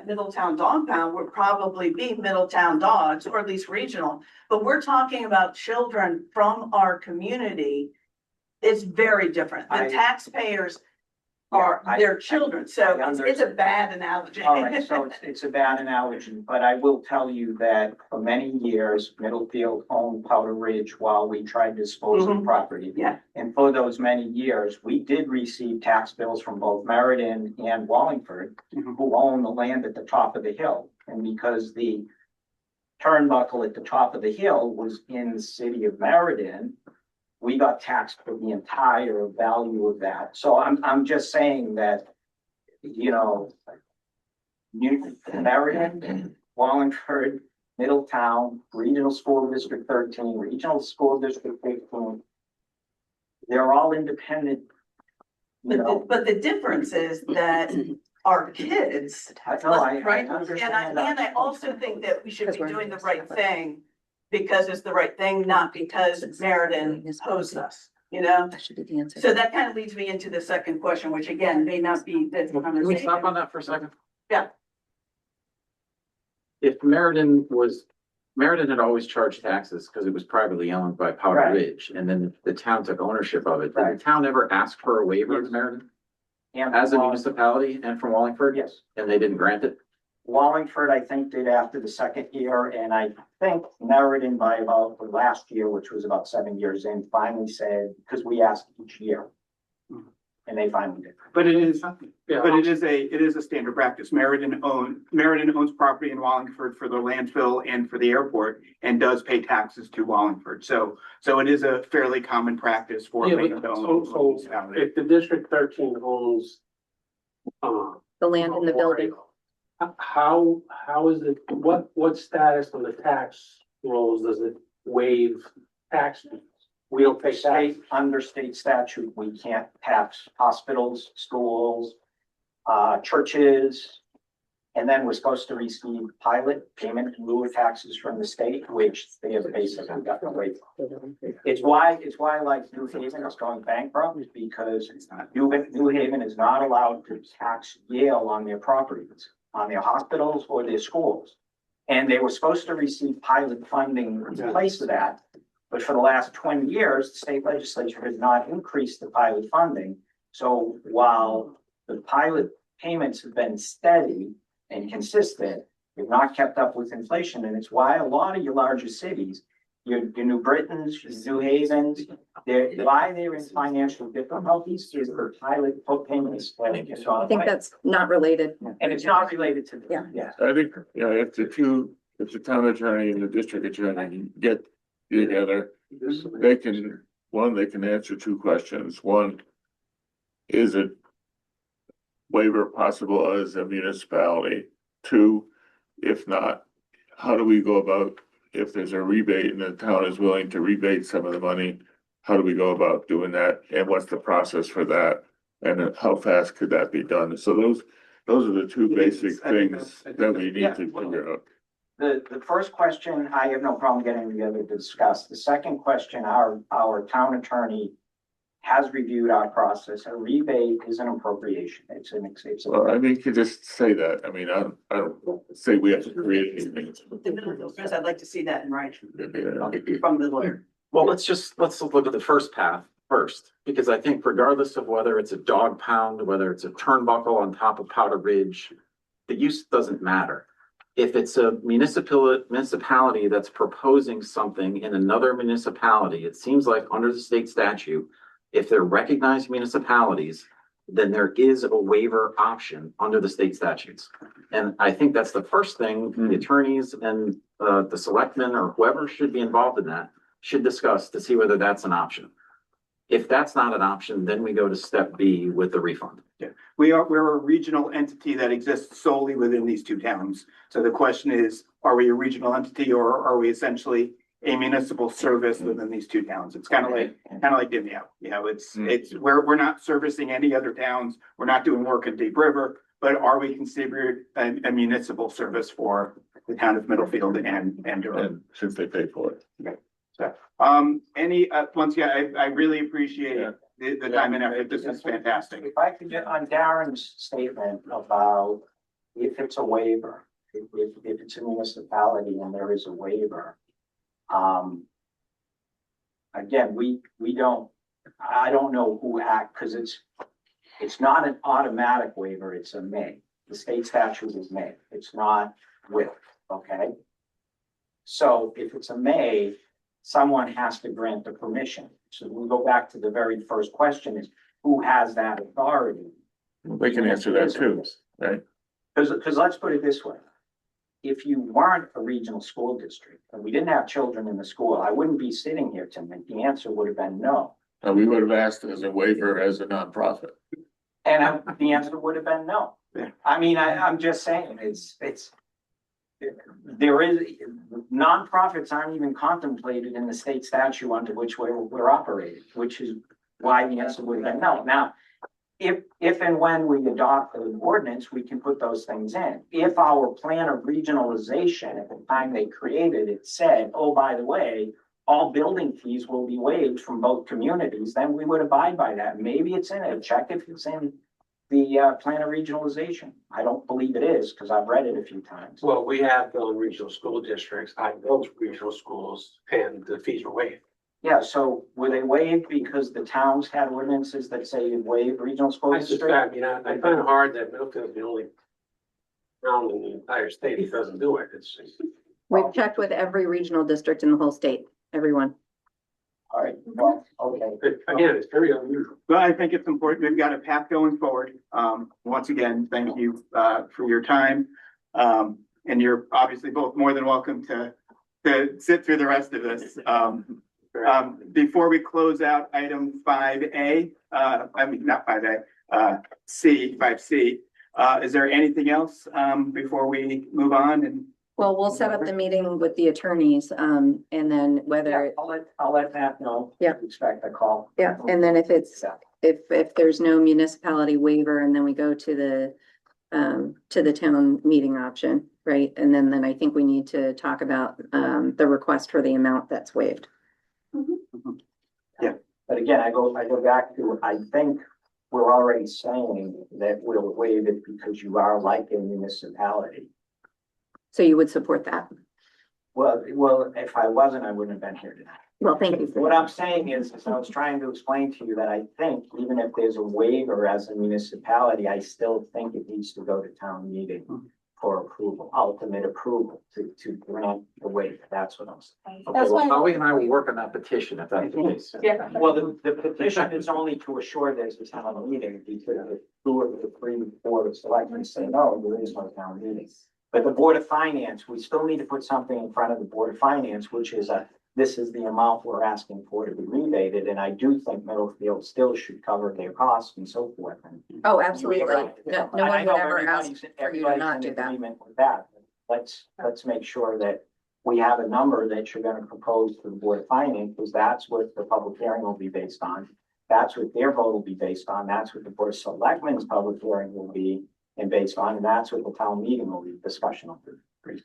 Middletown Dog Pound would probably be Middletown dogs, or at least regional. But we're talking about children from our community. It's very different. The I- taxpayers are their children, so it's a bad analogy. All right, so it's a bad analogy, but I will tell you that for many years, Middlefield owned Powder Ridge while we tried to dispose of property. Yeah. And for those many years, we did receive tax bills from both Meriden and Wallingford, who own the land at the top of the hill. And because the turnbuckle at the top of the hill was in the city of Meriden, we got taxed for the entire value of that. So I'm just saying that, you know, Meriden, Wallingford, Middletown, Regional School District 13, Regional School District 15, they're all independent. You know, But the difference is that our kids, right? And understand that. I also think that we should be doing the right thing because it's the right thing, not because Meriden posed us, you know? that should be the answer. So that kind of leads me into the second question, which again, may not be this Can we conversation. stop on that for a second? Yeah. If Meriden had always charged taxes because it was privately owned by Powder Right. Ridge, and then the town took ownership of it. Did Right. the town ever ask for a waiver of Meriden And as a municipality and from Wallingford? Yes. And they didn't grant it? Wallingford, I think, did after the second year, and I think Meriden by about the last year, which was about 7 years in, finally said, because we asked each year. And they finally did. But it is, it is a standard practice. Meriden owns property in Wallingford for the landfill and for the airport and does pay taxes to Wallingford. So it is a fairly common practice for. Yeah, Maine but to own so municipality. if the District 13 owns, The land in the building. how is it, what status on the tax rolls does it waive tax? We don't pay tax. Under state statute, we can't tax hospitals, schools, churches. And then we're supposed to receive pilot payment in lieu of taxes from the state, which they have basically got to waive. It's why like New Haven is going bankrupt, is because New Haven is not allowed to tax Yale on their properties, on their hospitals or their schools. And they were supposed to receive pilot funding in place of that. But for the last 20 years, the state legislature has not increased the pilot funding. So while the pilot payments have been steady and consistent, they've not kept up with inflation. And it's why a lot of your larger cities, your New Britons, your New Havens, why they're in financial difficulties is their pilot payments. I think that's not related. And it's not related to. Yeah. I think, if the town attorney and the district attorney get together, they can answer two questions. One, is it waiver possible as a municipality? Two, if not, how do we go about, if there's a rebate and the town is willing to rebate some of the money, how do we go about doing that? And what's the process for that? And how fast could that be done? So those are the two basic things that we need to figure out. The first question, I have no problem getting together to discuss. The second question, our town attorney has reviewed our process. A rebate is an appropriation. It's Well, I mean, you could just say that. I mean, I don't say we have to create anything. Chris, I'd like to see that in writing Yeah. from the lawyer. Well, let's look at the first path first, because I think regardless of whether it's a dog pound, whether it's a turnbuckle on top of Powder Ridge, the use doesn't matter. If it's a municipality that's proposing something in another municipality, it seems like under the state statute, if they're recognized municipalities, then there is a waiver option under the state statutes. And I think that's the first thing the attorneys and the selectmen or whoever should be involved in that should discuss to see whether that's an option. If that's not an option, then we go to step B with the refund. Yeah, we're a regional entity that exists solely within these two towns. So the question is, are we a regional entity or are we essentially a municipal service within these two towns? It's kind of like Dimeo. You know, it's we're not servicing any other towns. We're not doing work in Deep River, but are we considered a municipal service for the town of Middlefield and Durham? And since they pay for it. Okay. So, once again, I really appreciate the time and effort. This is fantastic. If I could get on Darren's statement about if it's a waiver, if it's a municipality and there is a waiver. Again, I don't know who because it's not an automatic waiver, it's a may. The state statute is may, it's not will, okay? So if it's a may, someone has to grant the permission. So we go back to the very first question is, who has that authority? They can answer that too, right? Because let's put it this way. If you weren't a regional school district and we didn't have children in the school, I wouldn't be sitting here tonight. The answer would have been no. And we would have asked as a waiver as a nonprofit. And the answer would have been no. Yeah. I mean, I'm just saying, there is, nonprofits aren't even contemplated in the state statute under which we're operating, which is why the answer would have been no. Now, if and when we adopt an ordinance, we can put those things in. If our plan of regionalization at the time they created it said, oh, by the way, all building fees will be waived from both communities, then we would abide by that. Maybe it's in it. Check if it's in the plan of regionalization. I don't believe it is because I've read it a few times. Well, we have built regional school districts. I built regional schools and the fees were waived. Yeah, so were they waived because the towns had ordinances that say you waive regional school I districts? suspect, I find it hard that Middlefield is the only town in the entire state that doesn't do it. We've checked with every regional district in the whole state, everyone. All right, well, okay. Again, it's very unusual. But I think it's important. We've got a path going forward. Once again, thank you for your time. And you're obviously both more than welcome to sit through the rest of this. Before we close out item 5A, not 5A, 5C, is there anything else before we move on? And Well, we'll set up the meeting with the attorneys, and then Yeah, whether, I'll let Matt know. Yeah. Expect a call. yeah, and then if there's no municipality waiver, and then we go to the town meeting option, right? And then I think we need to talk about, the request for the amount that's waived. But again, I go back to, I think we're already saying that we'll waive it because you are like a municipality. So you would support that? Well, if I wasn't, I wouldn't have been here tonight. Well, thank you. What I'm saying is I was trying to explain to you that I think even if there's a waiver as a municipality, I still think it needs to go to town meeting for approval, ultimate approval to grant the waiver. That's what I'm saying. Okay, well, Howie and I will work on that petition if that's the case. Yeah. Well, the petition is only to assure there's a town meeting because if 2 of the 3 board of selectmen say no, there is no town meeting. But the Board of Finance, we still need to put something in front of the Board of Finance, which is this is the amount we're asking for to be rebated, and I do think Middlefield still should cover their costs and so forth. Oh, absolutely. Right. No And I one would know ever ask for you to everybody's not in do that. agreement with that. Let's make sure that we have a number that you're gonna propose to the Board of Finance, because that's what the public hearing will be based on. That's what their vote will be based on. That's what the Board of Selectmen's public hearing will be and based on, and that's what the town meeting will be discussion of.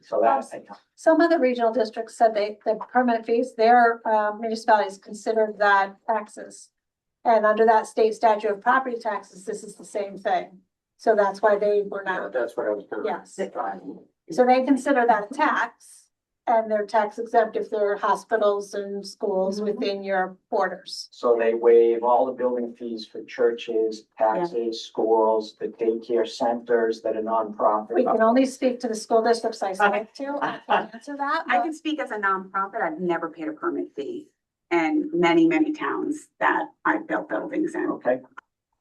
So that's. Some of the regional districts said the permanent fees, their municipalities considered that taxes. And under that state statute of property taxes, this is the same thing. So that's why they were not, That's what I was kind of. yes. So they consider that a tax. And they're tax exempt if they're hospitals and schools within your borders. So they waive all the building fees for churches, taxes, schools, the daycare centers that are nonprofit. We can only speak to the school districts I select to. I can't answer that. I but- can speak as a nonprofit. I've never paid a permit fee in many, many towns that I've built buildings in. Okay.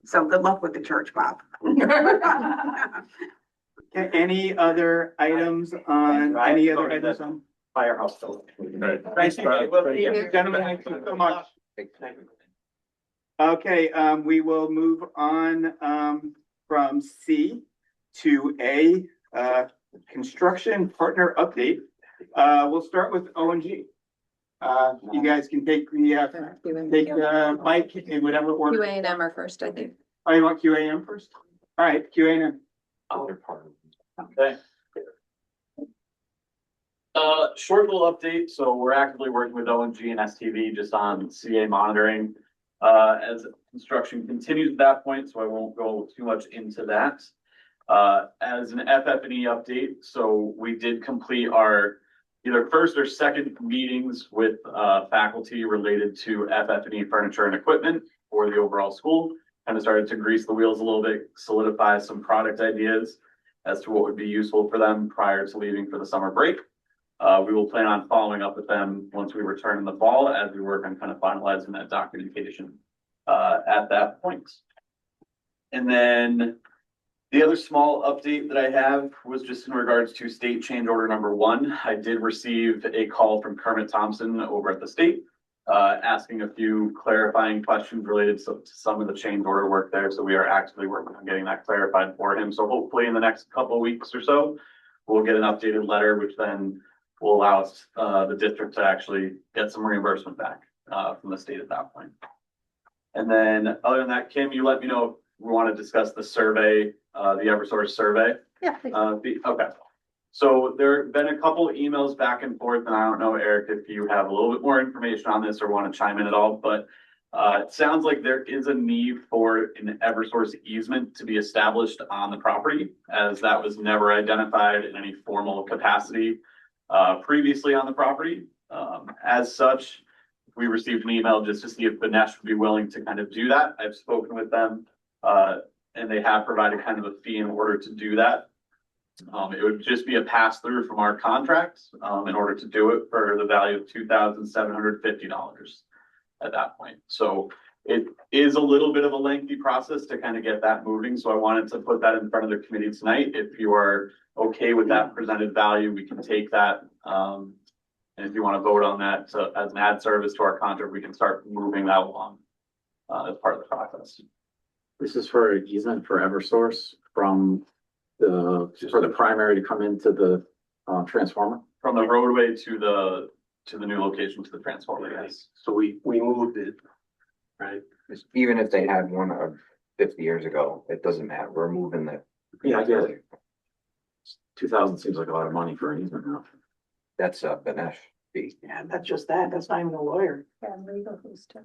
So good luck with the church, Bob. Okay, any other items on, any other items on? Firehouse building. Right. Thank you, gentlemen, thank you so much. Okay, we will move on, from C to A, construction partner update. We'll start with O&G. You guys can take the, Mike in whatever order. QA and M are first, I think. Oh, you want QAM first? All right, QAM. Other part. Okay. Short little update. So we're actively working with ONG and STV just on CA monitoring. As construction continues at that point, so I won't go too much into that. As an FF&E update, so we did complete our either first or second meetings with faculty related to FF&E furniture and equipment for the overall school. Kind of started to grease the wheels a little bit, solidify some product ideas as to what would be useful for them prior to leaving for the summer break. We will plan on following up with them once we return in the fall as we work on kind of finalizing that documentation at that point. And then the other small update that I have was just in regards to state change order number 1. I did receive a call from Kermit Thompson over at the state, asking a few clarifying questions related to some of the change order work there. So we are actively working on getting that clarified for him. So hopefully in the next couple of weeks or so, we'll get an updated letter, which then will allow us, the district to actually get some reimbursement back from the state at that point. And then other than that, Kim, you let me know if we want to discuss the survey, the Eversource survey. Yeah, please. Okay. So there have been a couple of emails back and forth, and I don't know, Eric, if you have a little bit more information on this or want to chime in at all, but it sounds like there is a need for an Eversource easement to be established on the property, as that was never identified in any formal capacity previously on the property. As such, we received an email just to see if Benesh would be willing to kind of do that. I've spoken with them, and they have provided kind of a fee in order to do that. It would just be a pass through from our contract in order to do it for the value of $2,750 at that point. So it is a little bit of a lengthy process to kind of get that moving. So I wanted to put that in front of the committee tonight. If you are okay with that presented value, we can take that. And if you want to vote on that as an add service to our contract, we can start moving that along as part of the process. This is for an easement for Eversource from for the primary to come into the transformer. From the roadway to the new location to the transformer, yes. So we moved it, right? Even if they had one of 50 years ago, it doesn't matter. We're moving the. Yeah, I get it. 2,000 seems like a lot of money for an easement now. That's a Benesh fee. Yeah, that's just that. That's not even a lawyer. Yeah, legal fees too.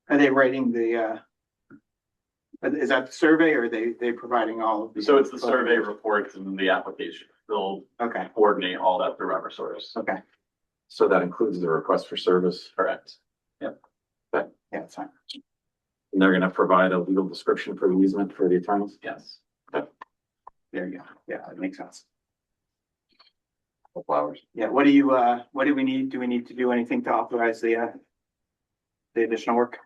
Are they writing the, is that the survey or are they providing all of the? So it's the survey reports and the application. They'll Okay, coordinate all that through Eversource. okay, So that includes the request for service, Correct. yeah, it's fine. and they're gonna provide a legal description for the easement for the attorneys. Yes. There you go. Yeah, it makes sense. Flowers. Yeah, what do we need? Do we need to do anything to authorize the additional work?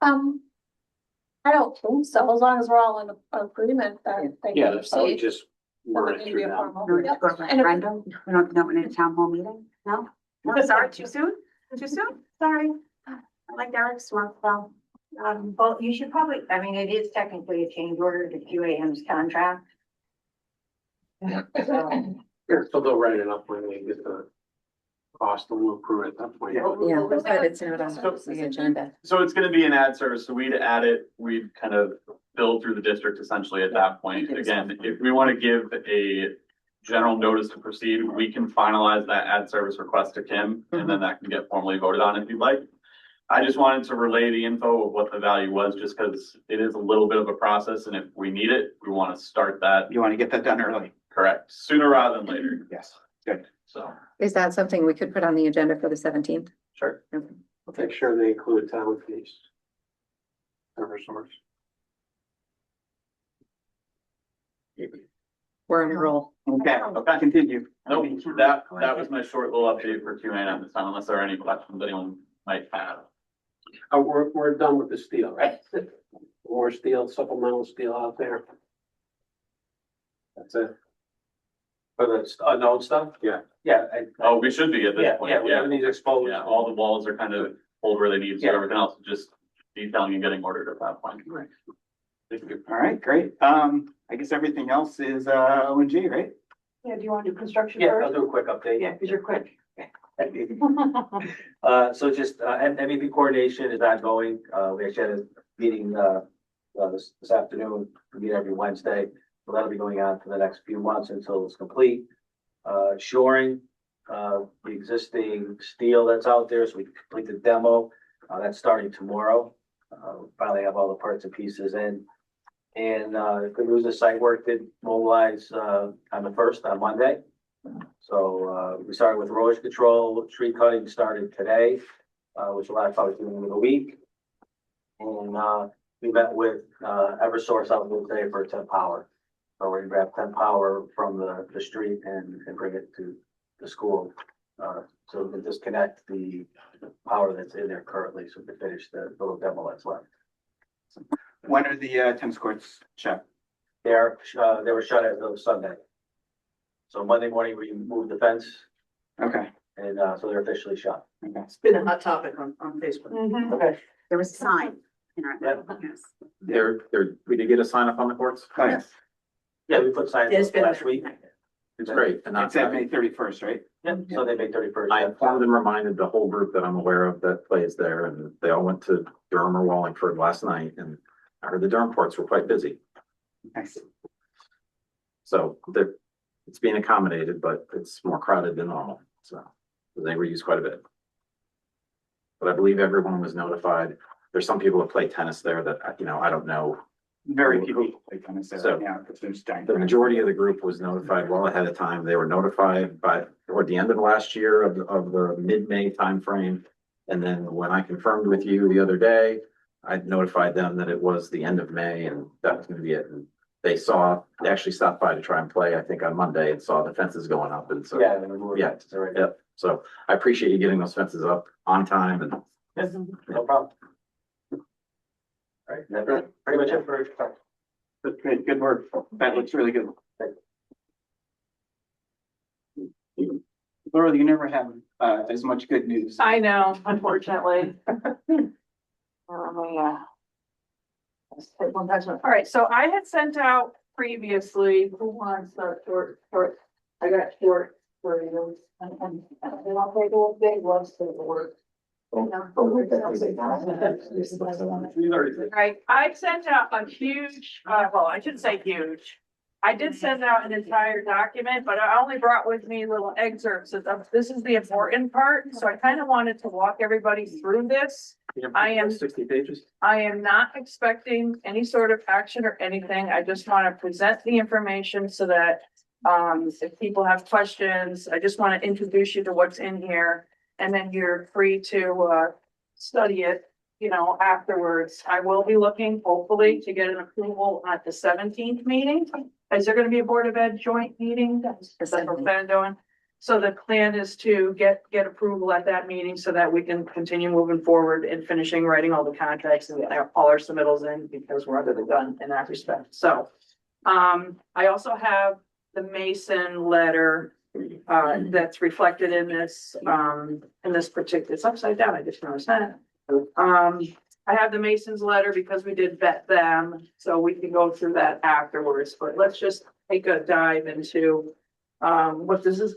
I don't think so, as long as we're all in agreement that they Yeah, can that's probably proceed. just Doesn't word need it to be through a now. formal- We don't Yep. go to And if- referendum. We don't in a town hall meeting? No? No, sorry, too soon? Too soon? Sorry. I like Eric's one, so. Well, you should probably, I mean, it is technically a change order to QAM's contract. So, So they'll write it up when we get the cost and we'll approve it at that point. Yeah, but it's not on the agenda. So it's gonna be an ad service, so we'd add it, we'd kind of build through the district essentially at that point. Again, if we want to give a general notice to proceed, we can finalize that ad service request to Kim, and then that can get formally voted on if you'd like. I just wanted to relay the info of what the value was, just because it is a little bit of a process, and if we need it, we want to start that. You want to get that done early? Correct, sooner rather than later, Yes, good. so. Is that something we could put on the agenda for the 17th? Sure. Make sure they include town fees. Eversource. We're on a roll. Okay, continue. Nope, that was my short little update for Q&A at this time, unless there are any questions anyone might have. We're done with the steel, right? More steel, supplemental steel out there. That's it. For the unknown stuff? Yeah. Yeah. Oh, we should be at this point. Yeah, we have these exposed. Yeah, all the walls are kind of pulled where they need to, Yeah. everything else is just detailing and getting ordered at that point. Right. All right, great. I guess everything else is ONG, right? Yeah, do you want to do construction Yeah, I'll first? do a quick update. Yeah, because you're quick. So just, MVP coordination is ongoing. We actually had a meeting, this afternoon. We meet every Wednesday. So that'll be going on for the next few months until it's complete. Shoring, the existing steel that's out there, so we complete the demo. That's starting tomorrow. We finally have all the parts and pieces in. And, the news, the site work did mobilize, on the 1st, on Monday. So, we started with erosion control, tree cutting started today, which a lot of probably doing in a week. And, we met with, Eversource out there today for 10 power. So we're gonna grab 10 power from the street and bring it to the school. So we can disconnect the power that's in there currently, so we can finish the little demo that's left. When are the tennis courts shut? They were shut as of Sunday. So Monday morning, we moved the fence Okay. and, so they're officially shut. Okay. It's been a hot topic on Facebook. Okay. There was a sign in our, yes. We did get a sign up on the courts. Oh, yes. Yeah, we put signs Yeah, it's up been- last week. It's great. And It's at May 31st, right? Yep, so they made 31st. I informed and reminded the whole group that I'm aware of that plays there, and they all went to Durham or Wallingford last night, and I heard the Durham courts were quite busy. Nice. So it's being accommodated, but it's more crowded than normal, so they were used quite a bit. But I believe everyone was notified. There's some people that play tennis there that, I don't know. Very few people play tennis there So, right now, because there's dying. The majority of the group was notified well ahead of time. They were notified toward the end of last year of the mid-May timeframe. And then when I confirmed with you the other day, I notified them that it was the end of May and that was gonna be it. And they actually stopped by to try and play, I think on Monday, and saw the fences going up, and so. Yeah, they removed Yeah, it. Already. yep. So I appreciate you getting those fences up on time and Yes, no problem. All right, that's pretty much it for. Good work. That looks really good. Laura, you never have as much good news. I know, unfortunately. Yeah. All right, so I had sent out previously, who wants the short, I got short for you. And I'll take a big ones to the work. Right, I sent out a huge, well, I shouldn't say huge. I did send out an entire document, but I only brought with me little excerpts of, this is the important part, so I kind of wanted to walk everybody through this. I am 60 pages. I am not expecting any sort of action or anything. I just want to present the information so that if people have questions, I just want to introduce you to what's in here. And then you're free to study it, afterwards. I will be looking hopefully to get an approval at the 17th meeting. Is there going to be a Board of Ed joint meeting? That's what we're planning on. So the plan is to get approval at that meeting so that we can continue moving forward and finishing writing all the contracts and all our submittals in, because we're under the gun in that respect. So I also have the Mason letter that's reflected in this particular, it's upside down, I just noticed that. I have the Mason's letter because we did vet them, so we can go through that afterwards, but let's just take a dive into What this is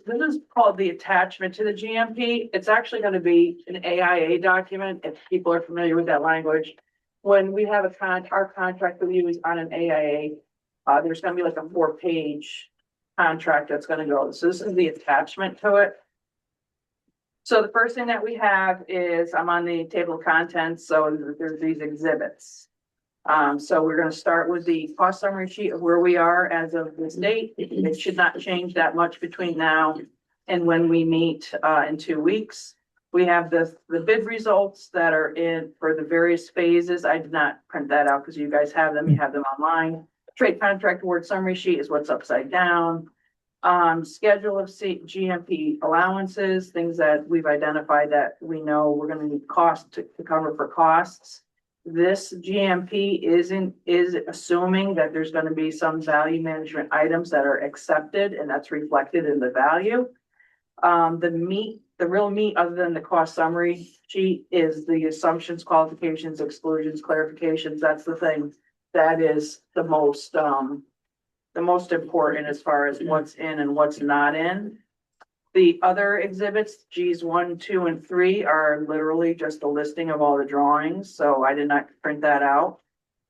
called the attachment to the GMP. It's actually gonna be an AIA document, if people are familiar with that language. When we have our contract with you is on an AIA, there's gonna be like a 4-page contract that's gonna go. So this is the attachment to it. So the first thing that we have is, I'm on the table of contents, so there's these exhibits. So we're gonna start with the cost summary sheet of where we are as of this date. It should not change that much between now and when we meet, in 2 weeks. We have the bid results that are in for the various phases. I did not print that out because you guys have them, you have them online. Trade contract award summary sheet is what's upside down. Schedule of GMP allowances, things that we've identified that we know we're gonna need cost to cover for costs. This GMP is assuming that there's gonna be some value management items that are accepted, and that's reflected in the value. The real meat, other than the cost summary sheet, is the assumptions, qualifications, exclusions, clarifications. That's the thing that is the most important as far as what's in and what's not in. The other exhibits, Gs 1, 2, and 3, are literally just a listing of all the drawings, so I did not print that out.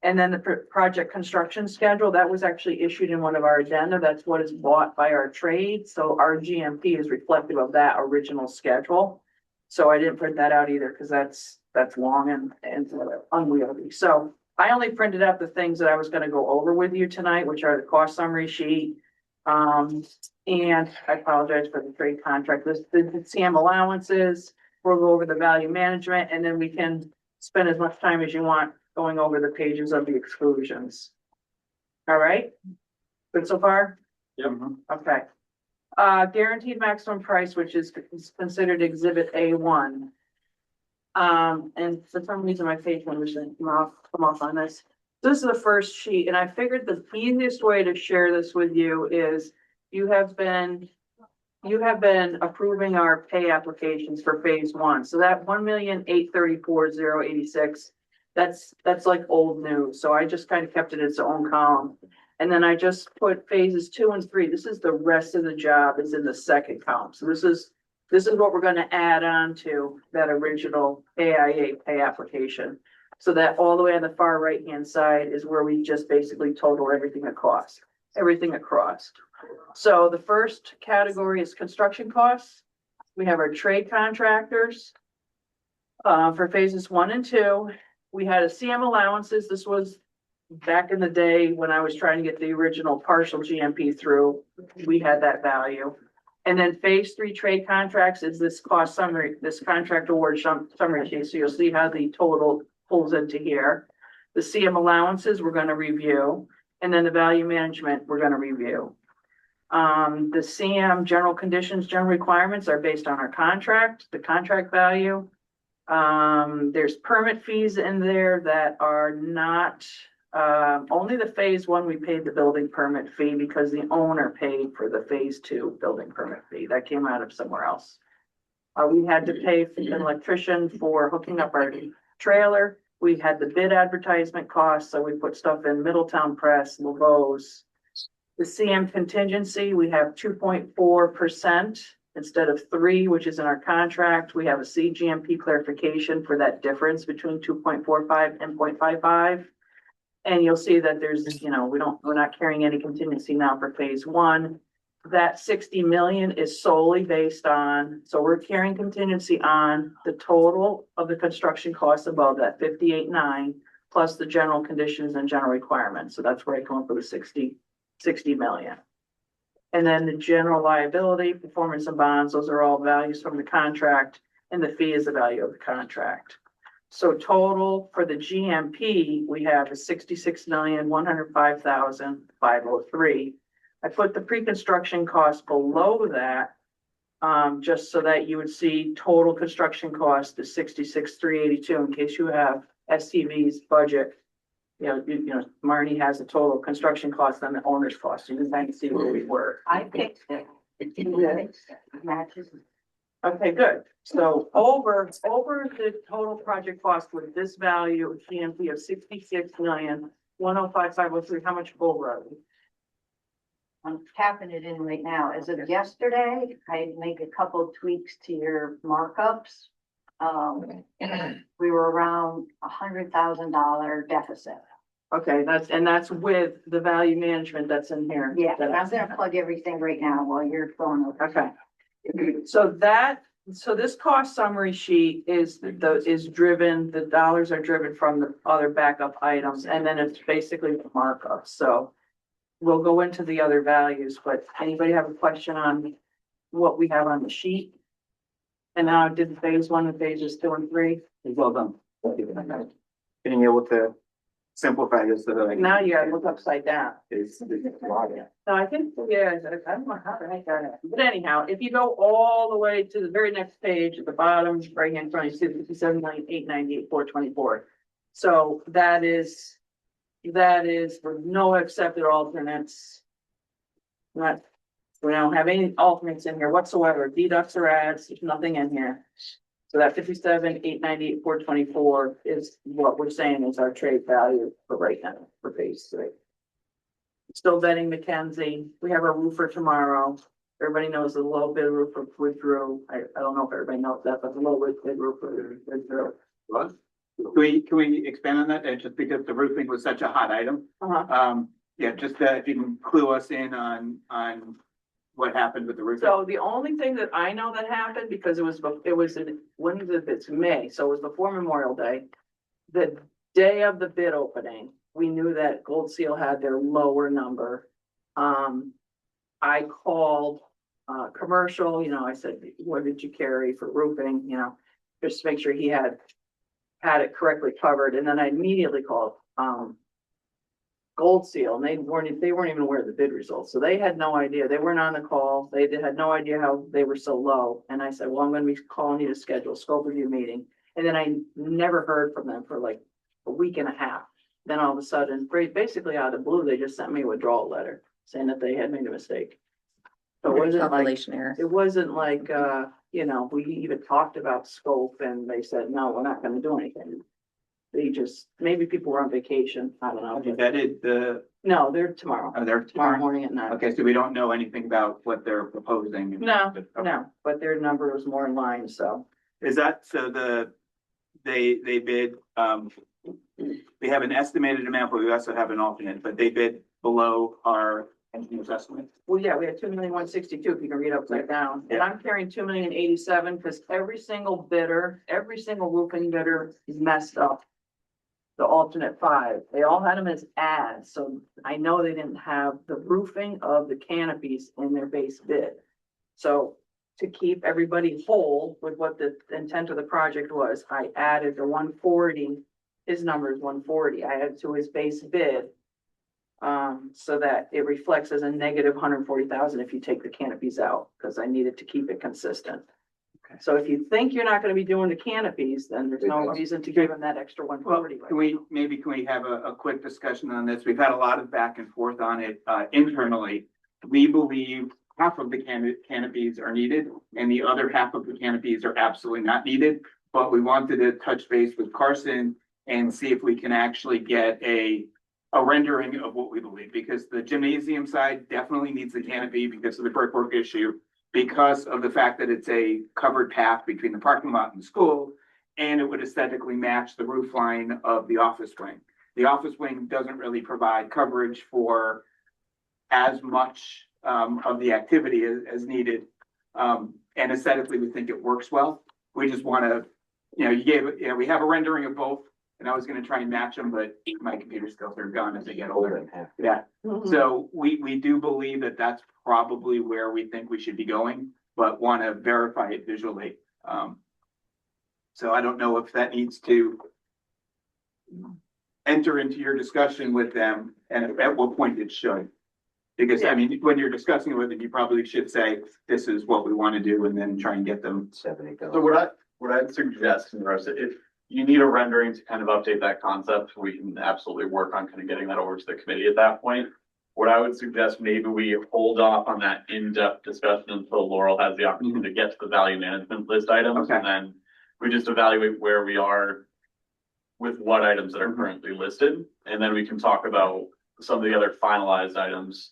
And then the project construction schedule, that was actually issued in one of our addenda. That's what is bought by our trade, so our GMP is reflective of that original schedule. So I didn't print that out either, because that's long and unwieldy. So I only printed out the things that I was gonna go over with you tonight, which are the cost summary sheet. And I apologize for the trade contract, the CM allowances, we'll go over the value management, and then we can spend as much time as you want going over the pages of the exclusions. All right? Good so far? Yep. Okay. Guaranteed maximum price, which is considered exhibit A1. And for some reason my page numbers didn't come off on this. This is the first sheet, and I figured the easiest way to share this with you is you have been approving our pay applications for phase 1. So that 1,834,086, that's like old news. So I just kind of kept it its own column. And then I just put phases 2 and 3. This is the rest of the job is in the second column. So this is what we're going to add on to that original AIA pay application. So that all the way on the far right-hand side is where we just basically total everything across. So the first category is construction costs. We have our trade contractors. For phases 1 and 2, we had a CM allowances. This was back in the day when I was trying to get the original partial GMP through. We had that value. And then phase 3 trade contracts is this cost summary, this contract award summary sheet. So you'll see how the total pulls into here. The CM allowances we're going to review, and then the value management we're going to review. The CM general conditions, general requirements are based on our contract, the contract value. There's permit fees in there that are not, only the phase 1, we paid the building permit fee because the owner paid for the phase 2 building permit fee. That came out of somewhere else. We had to pay for an electrician for hooking up our trailer. We had the bid advertisement costs, so we put stuff in Middletown Press, LeBeau's. The CM contingency, we have 2.4% instead of 3%, which is in our contract. We have a CGMP clarification for that difference between 2.45 and 0.55. And you'll see that there's, we're not carrying any contingency now for phase 1. That 60 million is solely based on, so we're carrying contingency on the total of the construction costs above that 58.9 plus the general conditions and general requirements. So that's where I come up with the 60 million. And then the general liability, performance and bonds, those are all values from the contract, and the fee is the value of the contract. So total for the GMP, we have a 66,105,503. I put the pre-construction cost below that, just so that you would see total construction cost is 66,382 in case you have STV's budget. Marnie has the total construction cost and the owner's cost. You can kind of see where we were. I picked it. It matches. Okay, good. So over the total project cost with this value of GMP of 66,105,503, how much over are we? I'm tapping it in right now. As of yesterday, I make a couple tweaks to your markups. We were around $100,000 deficit. Okay, that's with the value management that's in here. Yeah, but I'm gonna plug everything right now while you're going over. Okay. So this cost summary sheet is driven, the dollars are driven from the other backup items, and then it's basically the markup, so. We'll go into the other values, but anybody have a question on what we have on the sheet? And now I did phase 1 and phases 2 and 3. Well done. Being able to simplify this so that I can. Now you gotta look upside down. Is a lot. No, I think, yeah, I don't know how the heck that happened, but anyhow, if you go all the way to the very next page at the bottom, right hand front, you see 57,898,424. So that is for no accepted alternates. Not, we don't have any alternates in here whatsoever, deducts or adds, there's nothing in here. So that 57,898,424 is what we're saying is our trade value for right now, for phase 3. Still vetting Mackenzie. We have a roofer tomorrow. Everybody knows the low bid roofer withdrew. I don't know if everybody knows that, but the low bid roofer withdrew. What? Can we expand on that? Just because the roofing was such a hot item. Yeah, just if you can clue us in on what happened with the roofing. So the only thing that I know that happened, because when is it? It's May, so it was before Memorial Day. The day of the bid opening, we knew that Gold Seal had their lower number. I called commercial, I said, what did you carry for roofing, just to make sure he had it correctly covered. And then I immediately called Gold Seal, and they weren't even aware of the bid results. So they had no idea. They weren't on the call. They had no idea how they were so low. And I said, well, I'm going to be calling you to schedule a scope review meeting. And then I never heard from them for like a week and a half. Then all of a sudden, basically out of the blue, they just sent me a withdrawal letter saying that they had made a mistake. So it wasn't like, Calculation error. it wasn't like, we even talked about scope and they said, no, we're not gonna do anything. They just, maybe people were on vacation, I don't know. Have you vetted No, they're tomorrow. Are there Tomorrow morning at 9. Okay, so we don't know anything about what they're proposing. No, but their number was more in line, so. Is that, so they bid, we have an estimated amount, but we also have an alternate, but they bid below our engineer's estimate. Well, yeah, we had 2,162,000, if you can read upside down, and I'm carrying 2,087,000 because every single roofing bidder is messed up. The alternate 5, they all had them as ads, so I know they didn't have the roofing of the canopies in their base bid. So to keep everybody whole with what the intent of the project was, I added the 140, his number is 140, I added to his base bid. So that it reflects as a negative 140,000 if you take the canopies out, because I needed to keep it consistent. Okay. So if you think you're not gonna be doing the canopies, then there's no reason to give them that extra 140. Can we have a quick discussion on this? We've had a lot of back and forth on it, internally. We believe half of the canopies are needed and the other half of the canopies are absolutely not needed. But we wanted to touch base with Carson and see if we can actually get a rendering of what we believe, because the gymnasium side definitely needs the canopy because of the brickwork issue, because of the fact that it's a covered path between the parking lot and the school, and it would aesthetically match the roof line of the office wing. The office wing doesn't really provide coverage for as much of the activity as needed. And aesthetically, we think it works well. We just want to, we have a rendering of both. And I was gonna try and match them, but my computer skills are gone as they get older. Yeah, so we do believe that that's probably where we think we should be going, but want to verify it visually. So I don't know if that needs to enter into your discussion with them and at what point it should. Because when you're discussing it with them, you probably should say, this is what we want to do, and then try and get them. So what I'd suggest, if you need a rendering to kind of update that concept, we can absolutely work on kind of getting that over to the committee at that point. What I would suggest, maybe we hold off on that in-depth discussion until Laurel has the opportunity to get to the value management list items. And then we just evaluate where we are with what items that are currently listed. And then we can talk about some of the other finalized items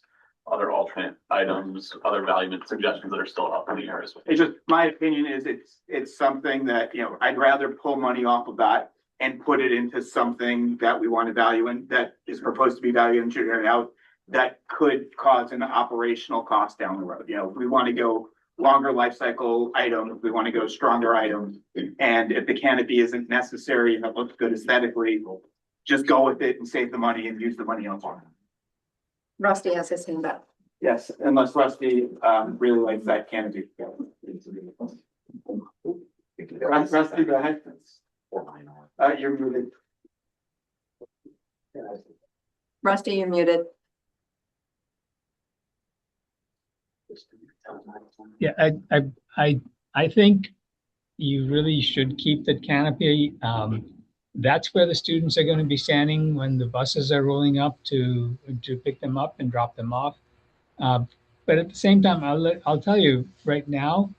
other alternate items, other value suggestions that are still up in the air as well. It's just, my opinion is it's something that, I'd rather pull money off of that and put it into something that we want to value in, that is proposed to be value engineered out, that could cause an operational cost down the road. If we want to go longer life cycle item, if we want to go stronger items, and if the canopy isn't necessary and it looks good aesthetically, just go with it and save the money and use the money elsewhere. Rusty has his hand up. Yes, unless Rusty really likes that canopy. Rusty, go ahead. You're muted. Rusty, you're muted. Yeah, I think you really should keep the canopy. That's where the students are going to be standing when the buses are rolling up to pick them up and drop them off. But at the same time, I'll tell you right now,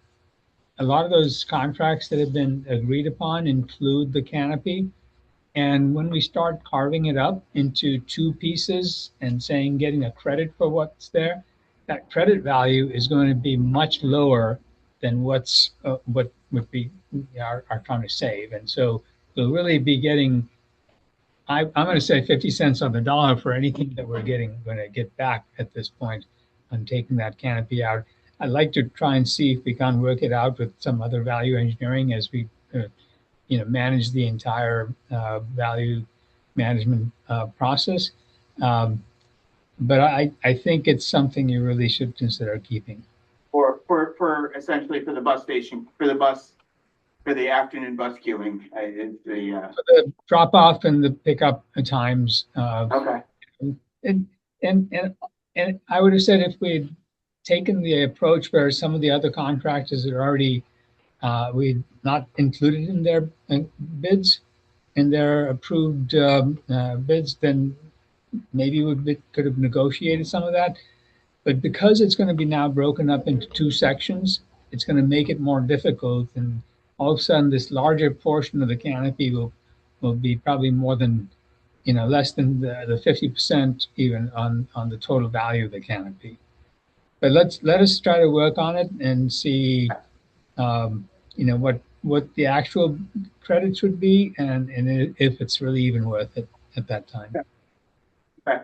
a lot of those contracts that have been agreed upon include the canopy. And when we start carving it up into two pieces and saying getting a credit for what's there, that credit value is going to be much lower than what we are trying to save. And so we'll really be getting, I'm going to say 50 cents on the dollar for anything that we're going to get back at this point on taking that canopy out. I'd like to try and see if we can work it out with some other value engineering as we manage the entire value management process. But I think it's something you really should consider keeping. For essentially for the bus station, for the afternoon bus queuing, For the drop off and the pickup times. Okay. And I would have said if we'd taken the approach where some of the other contractors are already we'd not included in their bids, in their approved bids, then maybe we could have negotiated some of that. But because it's going to be now broken up into two sections, it's going to make it more difficult. And all of a sudden, this larger portion of the canopy will be probably more than, less than the 50% even on the total value of the canopy. But let us try to work on it and see, what the actual credits would be and if it's really even worth it at that time. Okay.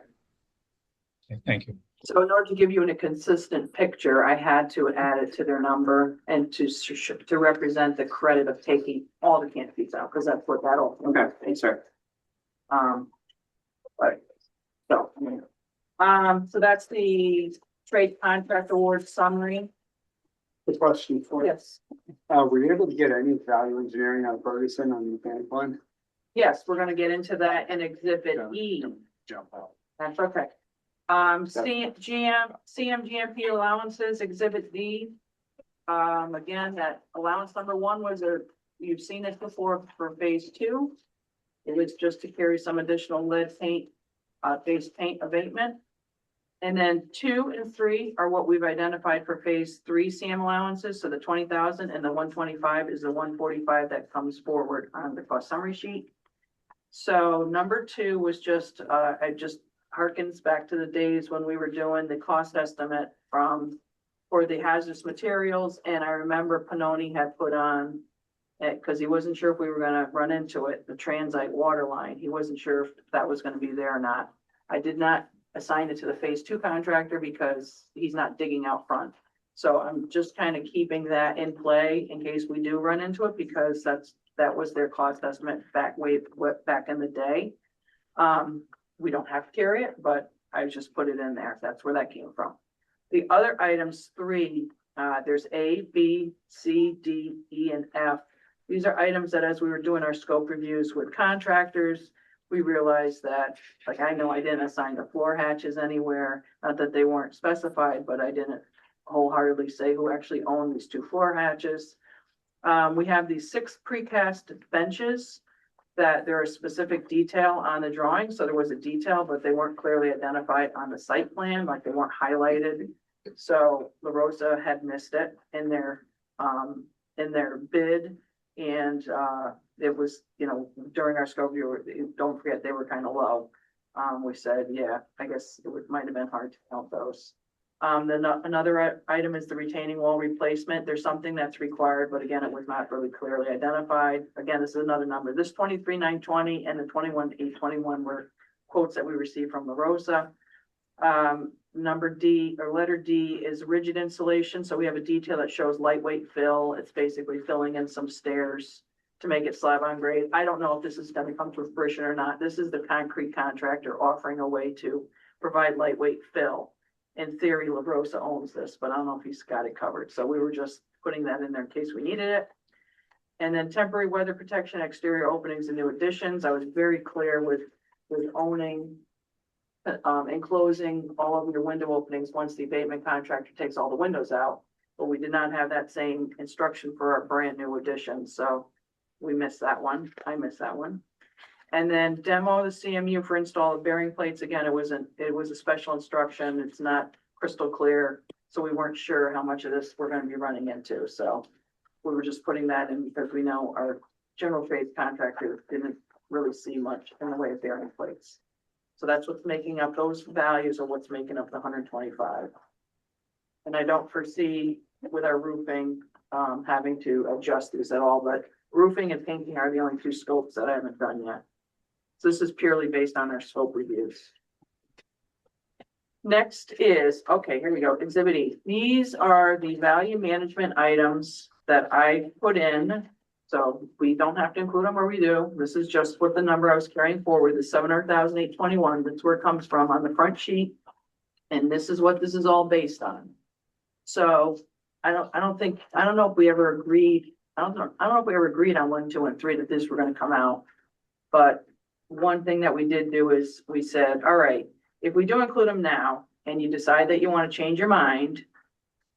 Okay, thank you. So in order to give you a consistent picture, I had to add it to their number and to represent the credit of taking all the canopies out, because that's what that'll. Okay, thanks, sir. So that's the trade contract award summary. The question for you. Yes. Were you able to get any value engineering on Ferguson on the mechanic one? Yes, we're gonna get into that in exhibit E. Jump out. That's okay. CMGMP allowances, exhibit D. Again, that allowance number one was you've seen it before for phase two. It was just to carry some additional lead paint, base paint abatement. And then 2 and 3 are what we've identified for phase 3 CM allowances. So the 20,000 and the 125 is the 145 that comes forward on the cost summary sheet. So number 2 was just, I just harkens back to the days when we were doing the cost estimate for the hazardous materials. And I remember Panoni had put on, because he wasn't sure if we were gonna run into it, the transite water line. He wasn't sure if that was gonna be there or not. I did not assign it to the phase 2 contractor because he's not digging out front. So I'm just kind of keeping that in play in case we do run into it, because that was their cost estimate back in the day. We don't have to carry it, but I just put it in there. That's where that came from. The other items 3, there's A, B, C, D, E, and F. These are items that as we were doing our scope reviews with contractors, we realized that, like, I know I didn't assign the floor hatches anywhere, not that they weren't specified, but I didn't wholeheartedly say who actually owned these 2 floor hatches. We have these 6 precast benches that there are specific detail on the drawing. So there was a detail, but they weren't clearly identified on the site plan, like they weren't highlighted. So La Rosa had missed it in their bid. And it was, during our scope review, don't forget, they were kind of low. We said, yeah, I guess it might have been hard to count those. Another item is the retaining wall replacement. There's something that's required, but again, it was not really clearly identified. Again, this is another number. This 23,920 and the 21,821 were quotes that we received from La Rosa. Number D or letter D is rigid insulation. So we have a detail that shows lightweight fill. It's basically filling in some stairs to make it slab on grade. I don't know if this is gonna come to fruition or not. This is the concrete contractor offering a way to provide lightweight fill. In theory, La Rosa owns this, but I don't know if he's got it covered. So we were just putting that in there in case we needed it. And then temporary weather protection, exterior openings and new additions. I was very clear with owning enclosing all of your window openings once the abatement contractor takes all the windows out. But we did not have that same instruction for our brand new addition, so we missed that one. I missed that one. And then demo the CMU for install of bearing plates. Again, it was a special instruction. It's not crystal clear. So we weren't sure how much of this we're going to be running into. So we were just putting that in because we know our general trades contractor didn't really see much in the way of bearing plates. So that's what's making up those values or what's making up the 125. And I don't foresee with our roofing, having to adjust these at all, but roofing and painting are the only two scopes that I haven't done yet. So this is purely based on our scope reviews. Next is, okay, here we go, Exhibit E. These are the value management items that I put in. So we don't have to include them or we do. This is just what the number I was carrying forward, the 700,821. That's where it comes from on the front sheet. And this is what this is all based on. So I don't know if we ever agreed. I don't know if we ever agreed on 1, 2, and 3 that this were going to come out. But one thing that we did do is we said, all right, if we do include them now and you decide that you want to change your mind,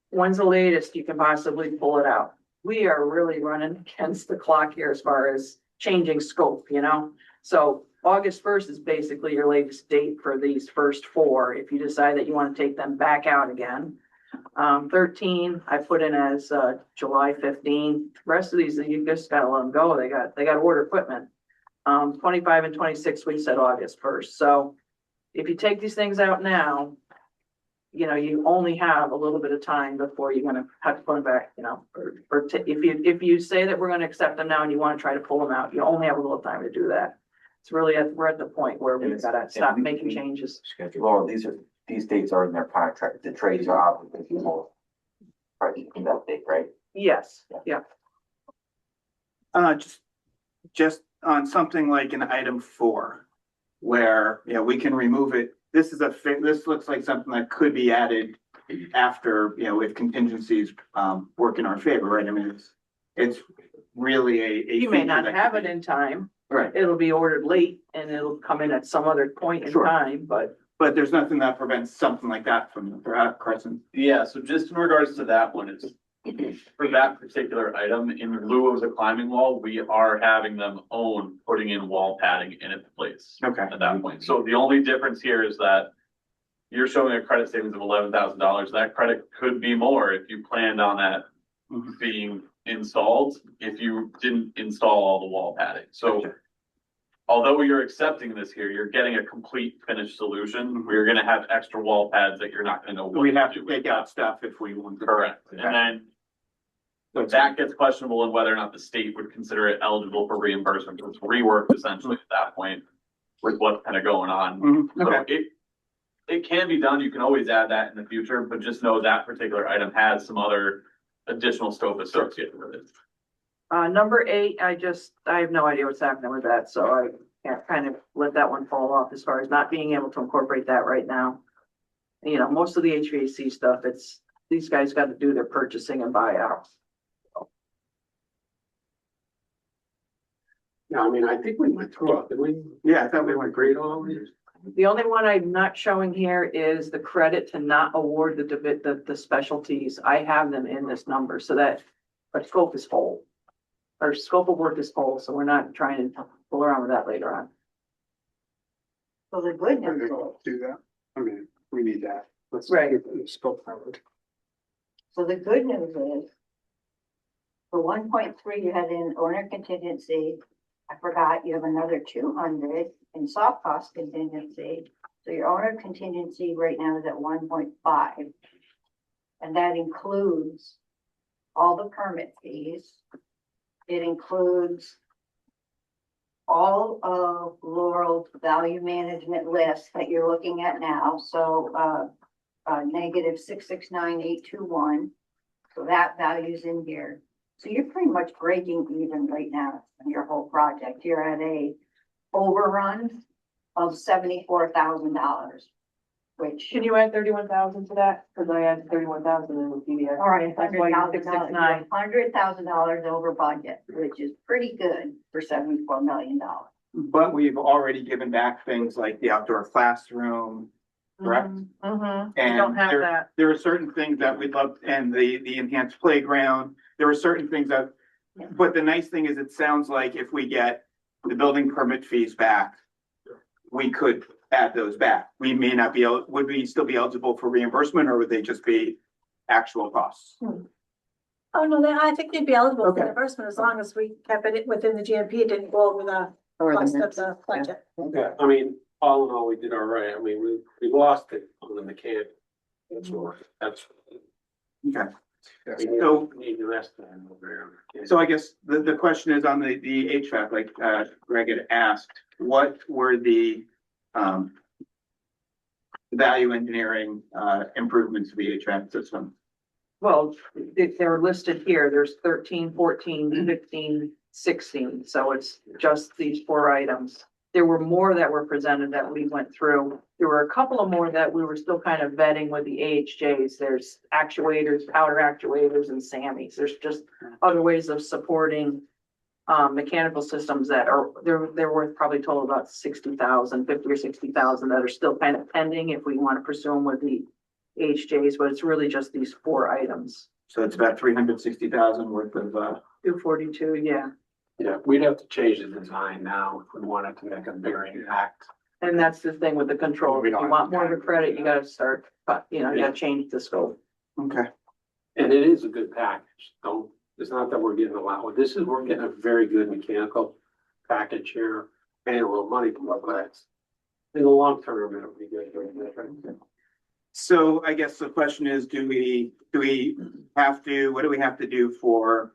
when's the latest you can possibly pull it out? We are really running against the clock here as far as changing scope, you know? So August 1st is basically your latest date for these first 4. If you decide that you want to take them back out again. 13, I put in as July 15. The rest of these, you just gotta let them go. They got to order equipment. 25 and 26, we said August 1st. So if you take these things out now, you know, you only have a little bit of time before you're gonna have to put them back, you know, if you say that we're gonna accept them now and you wanna try to pull them out, you only have a little time to do that. It's really, we're at the point where we've gotta stop making changes. Laura, these dates are in their contract. The trades are obligated for in that date, right? Yes, yeah. Just on something like an item 4, where, you know, we can remove it. This looks like something that could be added after, you know, if contingencies, work in our favor, right? I mean, it's really a. You may not have it in time. Right. It'll be ordered late and it'll come in at some other point in Sure. time, but. But there's nothing that prevents something like that from, Carson. Yeah, so just in regards to that one, it's for that particular item, in lieu of the climbing wall, we are having them own putting in wall padding in its place. Okay. At that point. So the only difference here is that you're showing a credit savings of $11,000. That credit could be more if you planned on that being installed, if you didn't install all the wall padding. So although you're accepting this here, you're getting a complete finished solution. We're gonna have extra wall pads that you're not gonna know. We'd have to take out stuff if we want to. Correct. And then that gets questionable in whether or not the state would consider it eligible for reimbursement. It's reworked essentially at that point with what's kind of going on. So it can be done. You can always add that in the future, but just know that particular item has some other additional scope associated with it. Number 8, I have no idea what's happening with that, so I can't kind of let that one fall off as far as not being able to incorporate that right now. You know, most of the HVAC stuff, these guys got to do their purchasing and buy out. Yeah, I mean, I think we went through it, didn't we? Yeah, I thought we went great all these. The only one I'm not showing here is the credit to not award the specialties. I have them in this number so that our scope is whole. Our scope of work is whole, so we're not trying to fool around with that later on. So the good news is, Do that. I mean, we need that. Let's Right. get the scope covered. so the good news is, for 1.3, you had in owner contingency. I forgot you have another 200 in soft cost contingency. So your owner contingency right now is at 1.5. And that includes all the permit fees. It includes all of Laurel's value management list that you're looking at now. So, negative 669,821. So that value's in here. So you're pretty much breaking even right now on your whole project. You're at a overrun of $74,000, which. Can you add 31,000 to that? Cause I added 31,000 in the PDF. All right, That's why you're 669. $100,000 over budget, which is pretty good for $74 million. But we've already given back things like the outdoor classroom, correct? Mm-hmm. You And don't have that. there are certain things that we'd love, and the enhanced playground, there are certain things that, but the nice thing is, it sounds like if we get the building permit fees back, we could add those back. We may not be, would we still be eligible for reimbursement, or would they just be actual costs? Oh, no, I think they'd be eligible for Okay. reimbursement as long as we kept it within the GMP, it didn't go over the Or the cost of mix. the budget. Yeah, I mean, all in all, we did all right. I mean, we lost it on the mechanic. That's all, that's. Okay. We need, So- need the rest of them over there. So I guess the question is on the HVAC, like, Greg had asked, what were the, value engineering, improvements to the HVAC system? Well, they're listed here. There's 13, 14, 15, 16. So it's just these 4 items. There were more that were presented that we went through. There were a couple of more that we were still kind of vetting with the AHJs. There's actuators, powder actuators and SAMIs. There's just other ways of supporting mechanical systems that are, they're worth probably total about 60,000, 50 or 60,000 that are still kind of pending if we want to pursue them with the HJs, but it's really just these 4 items. So it's about 360,000 worth of, 242, yeah. Yeah, we'd have to change the design now if we wanted to make a bigger impact. And that's the thing with the control. If We you don't want have more of a credit, you gotta start, you gotta change the scope. okay. And it is a good package. Don't, it's not that we're getting a lot. We're getting a very good mechanical package here, paying a little money for it, but it's in the long term, it'll be good. So I guess the question is, do we have to, what do we have to do for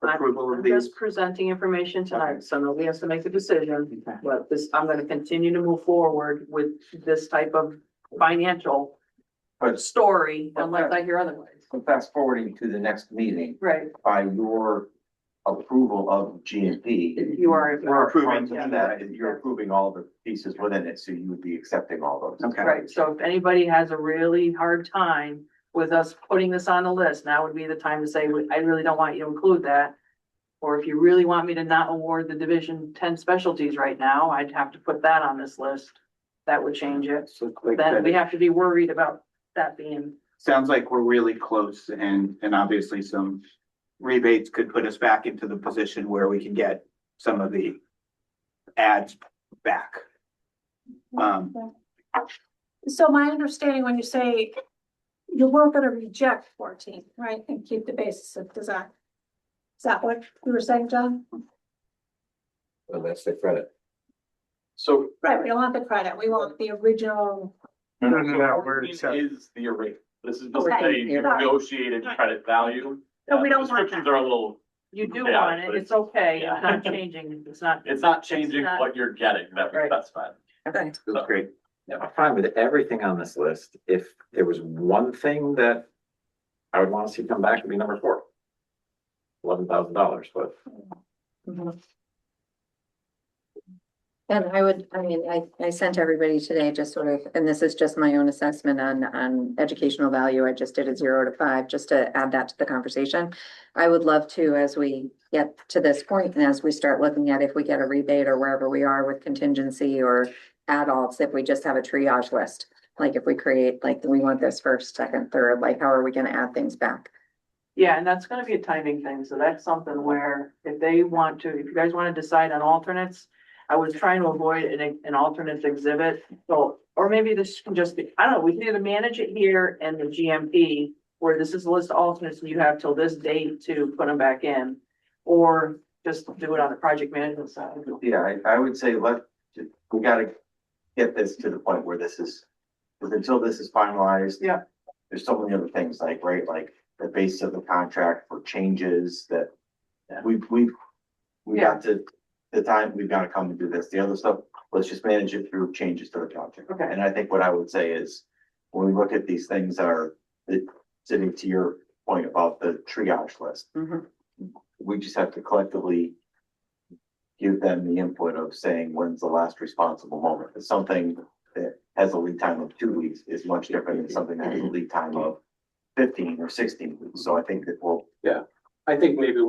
approval of I'm these? just presenting information tonight, so nobody has to make a decision. But this, I'm gonna continue to move forward with this type of financial story unless I hear otherwise. So fast forwarding to the next meeting, Right, by your approval of GMP. you are. We're approving that, you're approving all the pieces within it, so you would be accepting all those. Okay. Right, so if anybody has a really hard time with us putting this on the list, now would be the time to say, I really don't want you to include that. Or if you really want me to not award the Division 10 specialties right now, I'd have to put that on this list. That would change it. So like Then that, we have to be worried about that being, sounds like we're really close, and obviously some rebates could put us back into the position where we can get some of the ads back. So my understanding, when you say you weren't gonna reject 14, right, and keep the basis of design. Is that what you were saying, John? Well, that's the credit. So. Right, we don't want the credit, we want the original. Is the original. This is just a Okay. negotiated credit value. No, we don't want Descriptions that. are a little, you do Yeah, want it, but it's okay, yeah. it's not changing, it's not. it's not changing not- what you're getting that we Right. specified. Okay. That's great. I'm fine with everything on this list. If there was one thing that I would want to see come back, it'd be number 4. $11,000, but And I sent everybody today just sort of, and this is just my own assessment on educational value. I just did a 0 to 5, just to add that to the conversation. I would love to, as we get to this point and as we start looking at if we get a rebate or wherever we are with contingency or adults, if we just have a triage list. Like if we create, like, we want this first, second, third, like, how are we gonna add things back? Yeah, and that's gonna be a timing thing, so that's something where if they want to, if you guys wanna decide on alternates. I was trying to avoid an alternate exhibit, so, or maybe this can just be, I don't know, we can either manage it here and the GMP. Where this is a list of alternates and you have till this date to put them back in, or just do it on the project management side. Yeah, I would say we gotta get this to the point where this is, because until this is finalized. Yeah. there's so many other things like, right, like the base of the contract for changes that we got to the time, we've got to come and do this. The other stuff, let's just manage it through changes to the contract. Okay. And I think what I would say is, when we look at these things that are, sitting to your point about the triage list, we just have to collectively give them the input of saying, when's the last responsible moment? It's something that has a lead time of 2 weeks is much different than something that has a lead time of 15 or 16 weeks. So I think that we'll. Yeah, I think maybe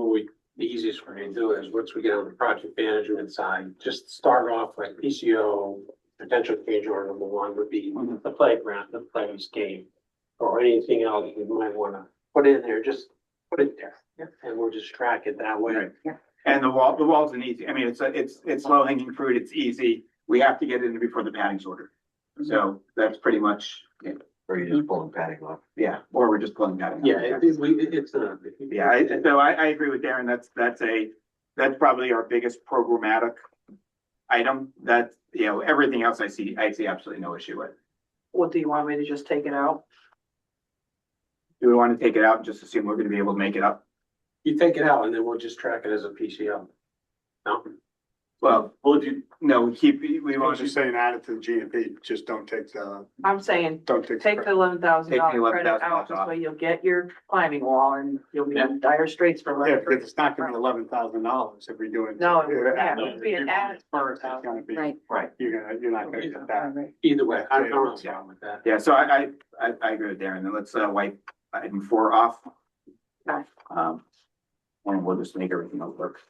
the easiest way to do it is once we get on the project management side, just start off like PCO, potential change order number 1 would be the playground, the players game. Or anything else we might wanna put in there, just put it there. And we'll just track it that way. And the wall's an easy, I mean, it's low hanging fruit, it's easy. We have to get it in before the padding's ordered. So that's pretty much, Or you just pulling padding off. yeah, or we're just pulling padding. Yeah, it's a. Yeah, so I agree with Darren, that's probably our biggest programmatic item that, everything else I see absolutely no issue with. What, do you want me to just take it out? Do we want to take it out and just assume we're gonna be able to make it up? You take it out and then we'll just track it as a PCO. No, Well, Well, if you, no, we You're want just to saying add it to the GMP, just don't take the, I'm saying, don't take. take the $11,000 Take the credit $11,000 out, this off. way you'll get your climbing wall and you'll be in dire straits for. Yeah, because it's not gonna be $11,000 if we do it. No, yeah, it would be an added. First, it's gonna be, Right. Right. you're not gonna get that. either way, I don't have a problem with that. Yeah, so I agree with Darren, then let's wipe item 4 off. Okay. And we'll just make everything else work.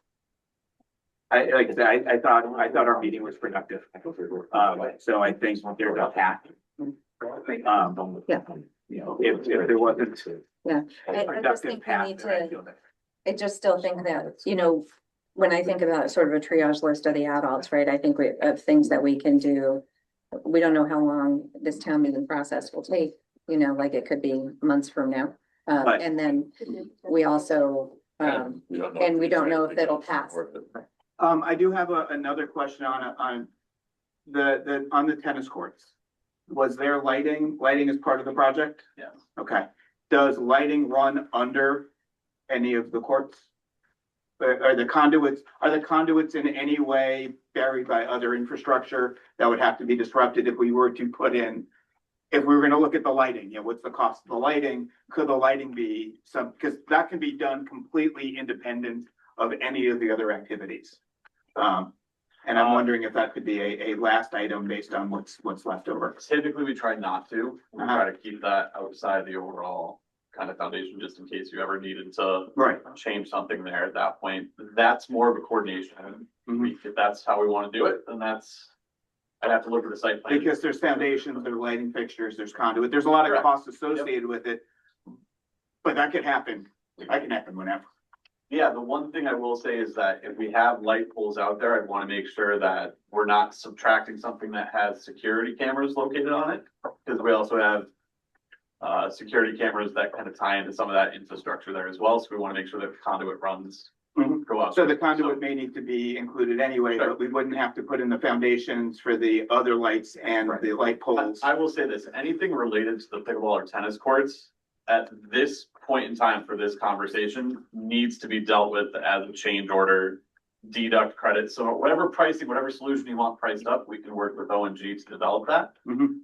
Like I said, I thought our meeting was productive. So I think there's a path. Yeah. If there wasn't. Yeah, I just think we need to, I just still think that, when I think about sort of a triage list of the adults, right, I think of things that we can do. We don't know how long this town meeting process will take, like it could be months from now. Right. And then we also, and we don't know if it'll pass. I do have another question on the tennis courts. Was there lighting is part of the project? Yes. Okay. Does lighting run under any of the courts? Are the conduits in any way buried by other infrastructure that would have to be disrupted if we were to put in? If we were gonna look at the lighting, what's the cost of the lighting? Could the lighting be because that can be done completely independent of any of the other activities. And I'm wondering if that could be a last item based on what's left over. typically we try not to, we try to keep that outside the overall kind of foundation, just in case you ever needed to Right. change something there at that point. That's more of a coordination. If that's how we want to do it, then I'd have to look at the site plan. Because there's foundations, there's lighting fixtures, there's conduit, there's a lot of Correct. costs associated with it. But that could happen, whenever. Yeah, the one thing I will say is that if we have light poles out there, I'd want to make sure that we're not subtracting something that has security cameras located on it. Because we also have security cameras that kind of tie into some of that infrastructure there as well. So we want to make sure that the conduit runs. Go out. So the conduit may need to be included anyway, Sure. but we wouldn't have to put in the foundations for the other lights and the light poles. I will say this, anything related to the pickleball or tennis courts at this point in time for this conversation needs to be dealt with as a change order, deduct credit. So whatever pricing, whatever solution you want priced up, we can work with ONG to develop that.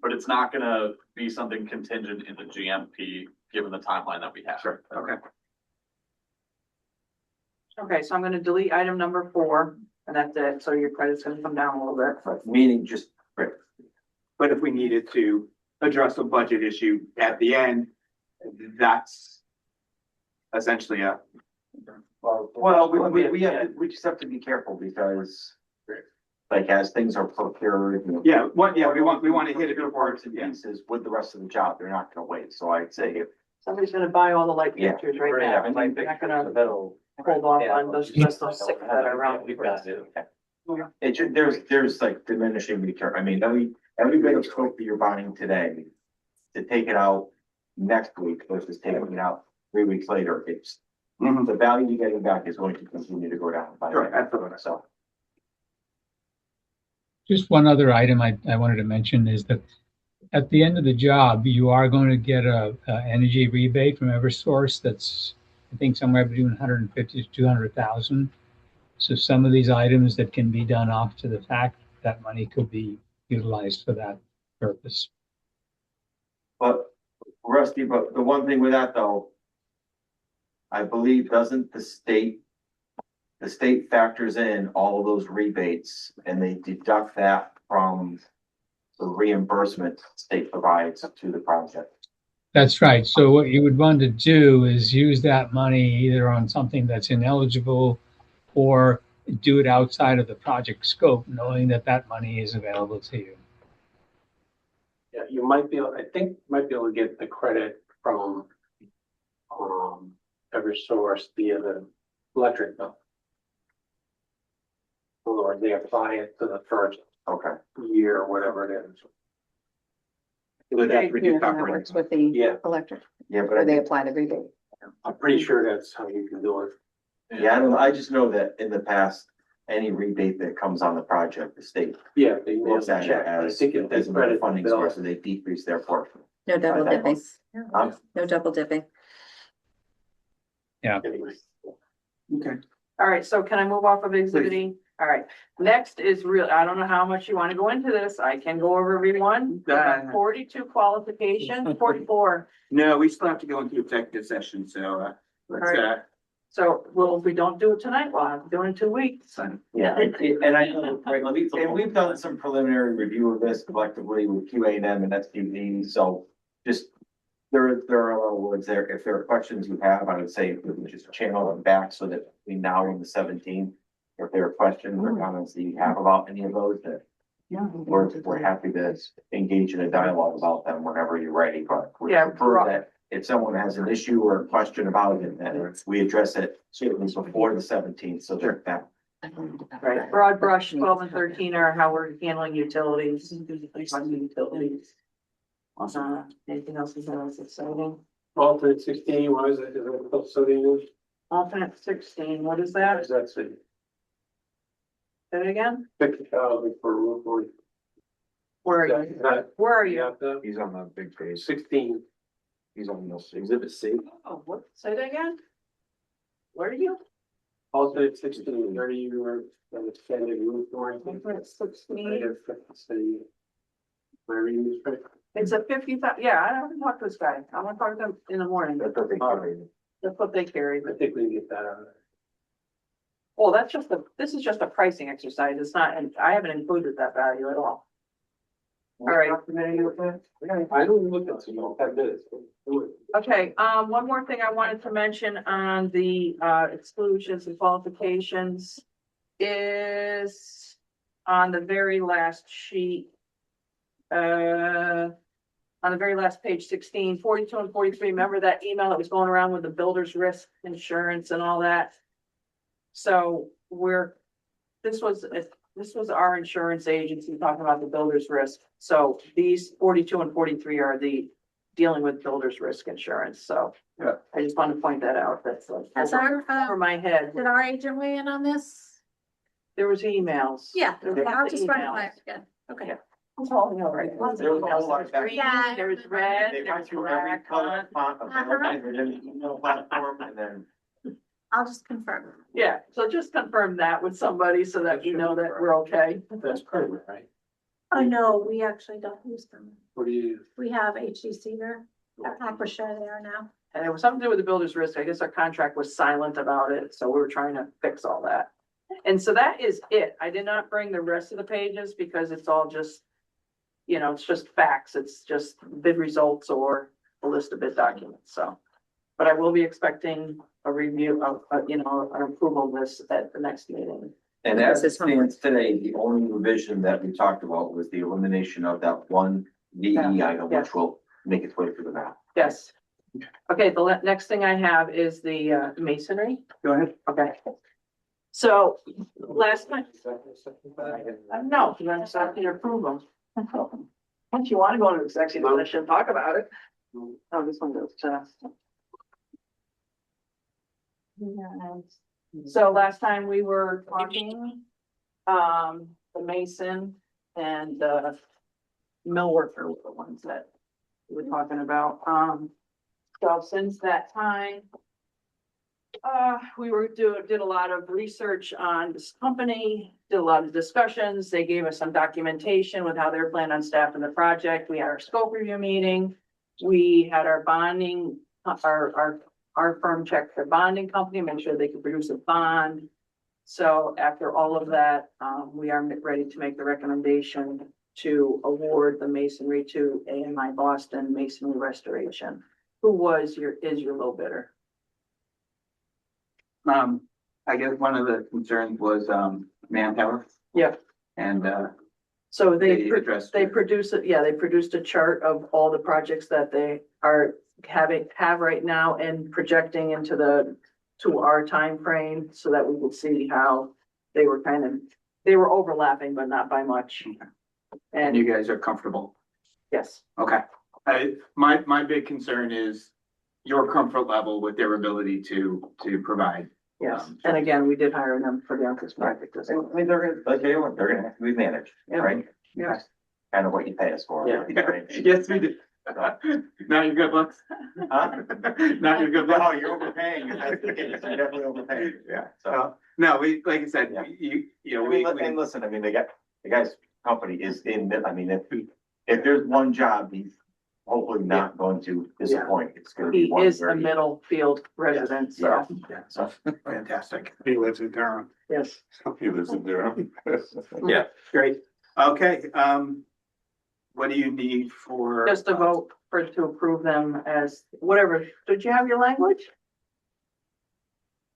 But it's not gonna be something contingent in the GMP, given the timeline that we have. Sure, okay. Okay, so I'm gonna delete item number 4, and that's it, so your credit's gonna come down a little bit. Meaning just, But if we needed to address a budget issue at the end, that's essentially well, we just have to be careful because like as things are procured. we want to hit it before parts and pieces with the rest of the job. They're not gonna wait. So I'd say if. Somebody's gonna buy all the light Yeah. fixtures right now, and they're not gonna hold off on those, just those 6 that are around. It should, there's like diminishing return. I mean, every bit of scope that you're buying today, to take it out next week versus taking it out 3 weeks later, it's the value you're getting back is going to continue to go down. So. Just one other item I wanted to mention is that at the end of the job, you are going to get a energy rebate from Eversource that's, I think, somewhere between 150 to 200,000. So some of these items that can be done off to the fact, that money could be utilized for that purpose. But Rusty, but the one thing with that though, I believe doesn't the state factors in all of those rebates and they deduct that from the reimbursement state provides to the project. That's right. So what you would want to do is use that money either on something that's ineligible or do it outside of the project scope, knowing that that money is available to you. Yeah, you might be able, I think you might be able to get the credit from, Eversource via the electric bill. In other words, they apply it to the first year or whatever it is. Yeah, that works with the electric, Yeah, but or they apply the rebate. I'm pretty sure that's how you can do it. Yeah, I don't know. I just know that in the past, any rebate that comes on the project, the state Yeah, they mail looks the at it check, but I as think if they another credit the funding bill. source and they decrease their portion. No double dipping. No double dipping. Yeah. Anyway. Okay. All right, so can I move off of exhibiting? All right, next is real, I don't know how much you want to go into this. I can go over everyone. 42 qualifications, 44. No, we still have to go into executive session, so, let's, Alright. So, well, if we don't do it tonight, we'll have to do it in 2 weeks. Yeah, and I know, right, and we've done some preliminary review of this collectively with QA&M and SQV, so just there are a lot of words there. If there are questions you have, I would say just channel them back so that we now on the 17th, if there are questions or comments that you have about any of those, that we're happy to engage in a dialogue about them whenever you're ready, but we prefer that if someone has an issue or a question about it, that we address it certainly before the 17th, so that Right, broad brush, 12 and 13 are how we're handling utilities. Utilities. Anything else is exciting? Alternate 16, what is it? Is that what something is? Alternate 16, what is that? Is that say Say it again? 50,000 for roof or? Where are you? Where are you? he's on the big page. 16. He's on this exhibit C. Oh, what? Say that again? Where are you? Alternate 16, 30 year extended roof or anything. Alternate 16. My reading is right. It's a 50,000, yeah, I haven't talked to this guy. I'm gonna talk to him in the morning. That's what they carry. That's what they carry. I think we can get that out of there. Well, that's just this is just a pricing exercise. It's not, and I haven't included that value at all. All right. I don't look at you, 10 minutes. Do it. Okay, one more thing I wanted to mention on the exclusions and qualifications is on the very last sheet. On the very last page, 16, 42 and 43, remember that email that was going around with the builder's risk insurance and all that? So this was our insurance agency talking about the builder's risk. So these 42 and 43 are the dealing with builder's risk insurance. So I just want to point that out. That's like over my head. Did our agent weigh in on this? There was emails. Yeah, There was I'll just run it emails. by again. Okay. Yeah. It's all, you know, right? There was a whole lot of back- Green, there's red, They went there's through every black. color font available in an email platform and then. I'll just confirm. Yeah, so just confirm that with somebody so that you know that we're okay. That's permanent, right? Oh, no, we actually don't use them. What do you? We have HDC there, Aquashare there now. And it was something to do with the builder's risk. I guess our contract was silent about it, so we were trying to fix all that. And so that is it. I did not bring the rest of the pages because it's all just, you know, it's just facts. It's just bid results or a list of bid documents, so. But I will be expecting a review of, you know, an approval list at the next meeting. And as it stands today, the only revision that we talked about was the elimination of that one VE item, Yeah. which will make its way through the map. Yes. Okay, the next thing I have is the masonry. Go ahead. Okay. So last night, no, you're not asking to approve them. Once you want to go into executive session, talk about it. Oh, this one goes to. So last time we were talking, the mason and millwork are the ones that we were talking about. So since that time, did a lot of research on this company, did a lot of discussions. They gave us some documentation with how they're planning on staffing the project. We had our scope review meeting. We had our bonding, our firm checked the bonding company, make sure they could produce a bond. So after all of that, we are ready to make the recommendation to award the masonry to AMI Boston Masonry Restoration. Who is your low bidder? I guess one of the concerns was, manpower. Yeah. And, So They addressed they it. produced a chart of all the projects that they are have right now and projecting to our time frame so that we could see how they were overlapping, but not by much. and And you guys are comfortable. yes, Okay. My big concern is your comfort level with their ability to provide. yes. And again, we did hire them for the Uncas project. as well. I mean, they're gonna, like anyone, they're gonna have to be managed, Yeah. right? Yes. Kind of what you pay us for. Yeah. right? Yes, we do. Now you're good looks. Huh? Now you're good No, looks. you're overpaying, if that's the case, you're definitely overpaying. Yeah. So, No, like I said, Yeah. you know, I mean, we, and listen, I mean, the guy's company is I mean, if there's one job, he's hopefully not going to disappoint. It's gonna be He one is where a Middle Field resident, so so, fantastic. He lives in Durham. yes. He lives in Durham. Yeah. Great. Okay, what do you need for? Just a vote to approve them as whatever. Did you have your language?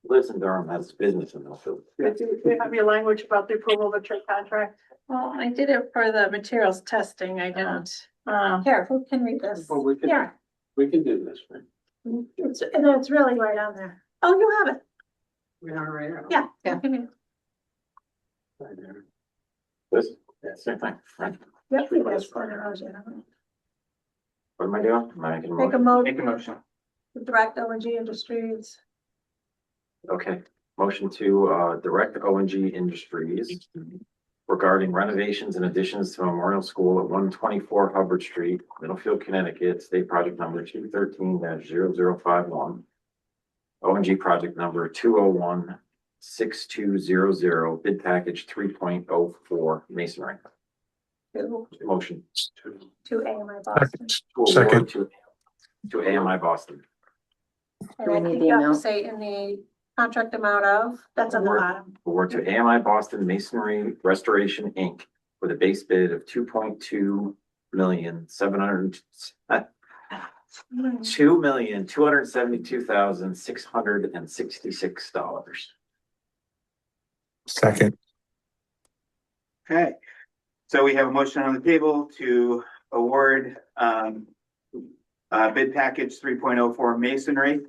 Lives in Durham, has business in Millfield. Did you have your language about the approval of a trade contract? Well, I did it for the materials testing. I don't. Here, who can read this? Well, we can, Here, we can do this, right? it's really right on there. Oh, you have it. We are right now. Yeah. Yeah. Give me- Right there. This, same thing, right? Yep, we got $4. What am I doing? Am I making a Make a motion? Make a motion, motion. direct O&G Industries. Okay, motion to direct ONG Industries regarding renovations and additions to Memorial School at 124 Hubbard Street, Middlefield, Connecticut, state project number 213-0051. ONG project number 201-6200, bid package 3.04 masonry. Motion. To AMI Boston. To award Second. To AMI Boston. And Do we I need think the you have to amount? say in the contract amount of, that's on the Award. bottom. Award to AMI Boston Masonry Restoration, Inc. with a base bid of $2,272,666. Second. Okay, so we have a motion on the table to award, bid package 3.04 masonry,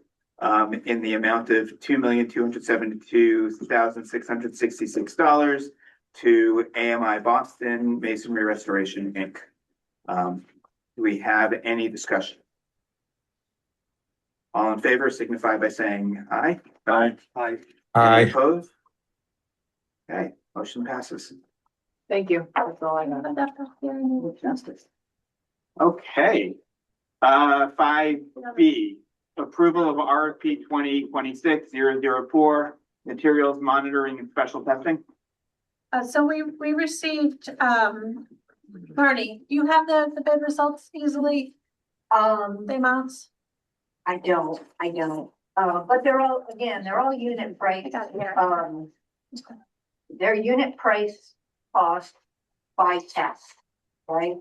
in the amount of $2,272,666 to AMI Boston Masonry Restoration, Inc. Do we have any discussion? All in favor signify by saying aye. Aye. Aye. Aye. Any opposed? Okay, motion passes. Thank you. That's all I got. Justice. Okay. 5B, approval of RFP 2026-004, materials monitoring and special testing. So we received, Marty, do you have the bid results easily, the amounts? I don't, but they're all unit price. I got it here. Their unit price cost by test, right?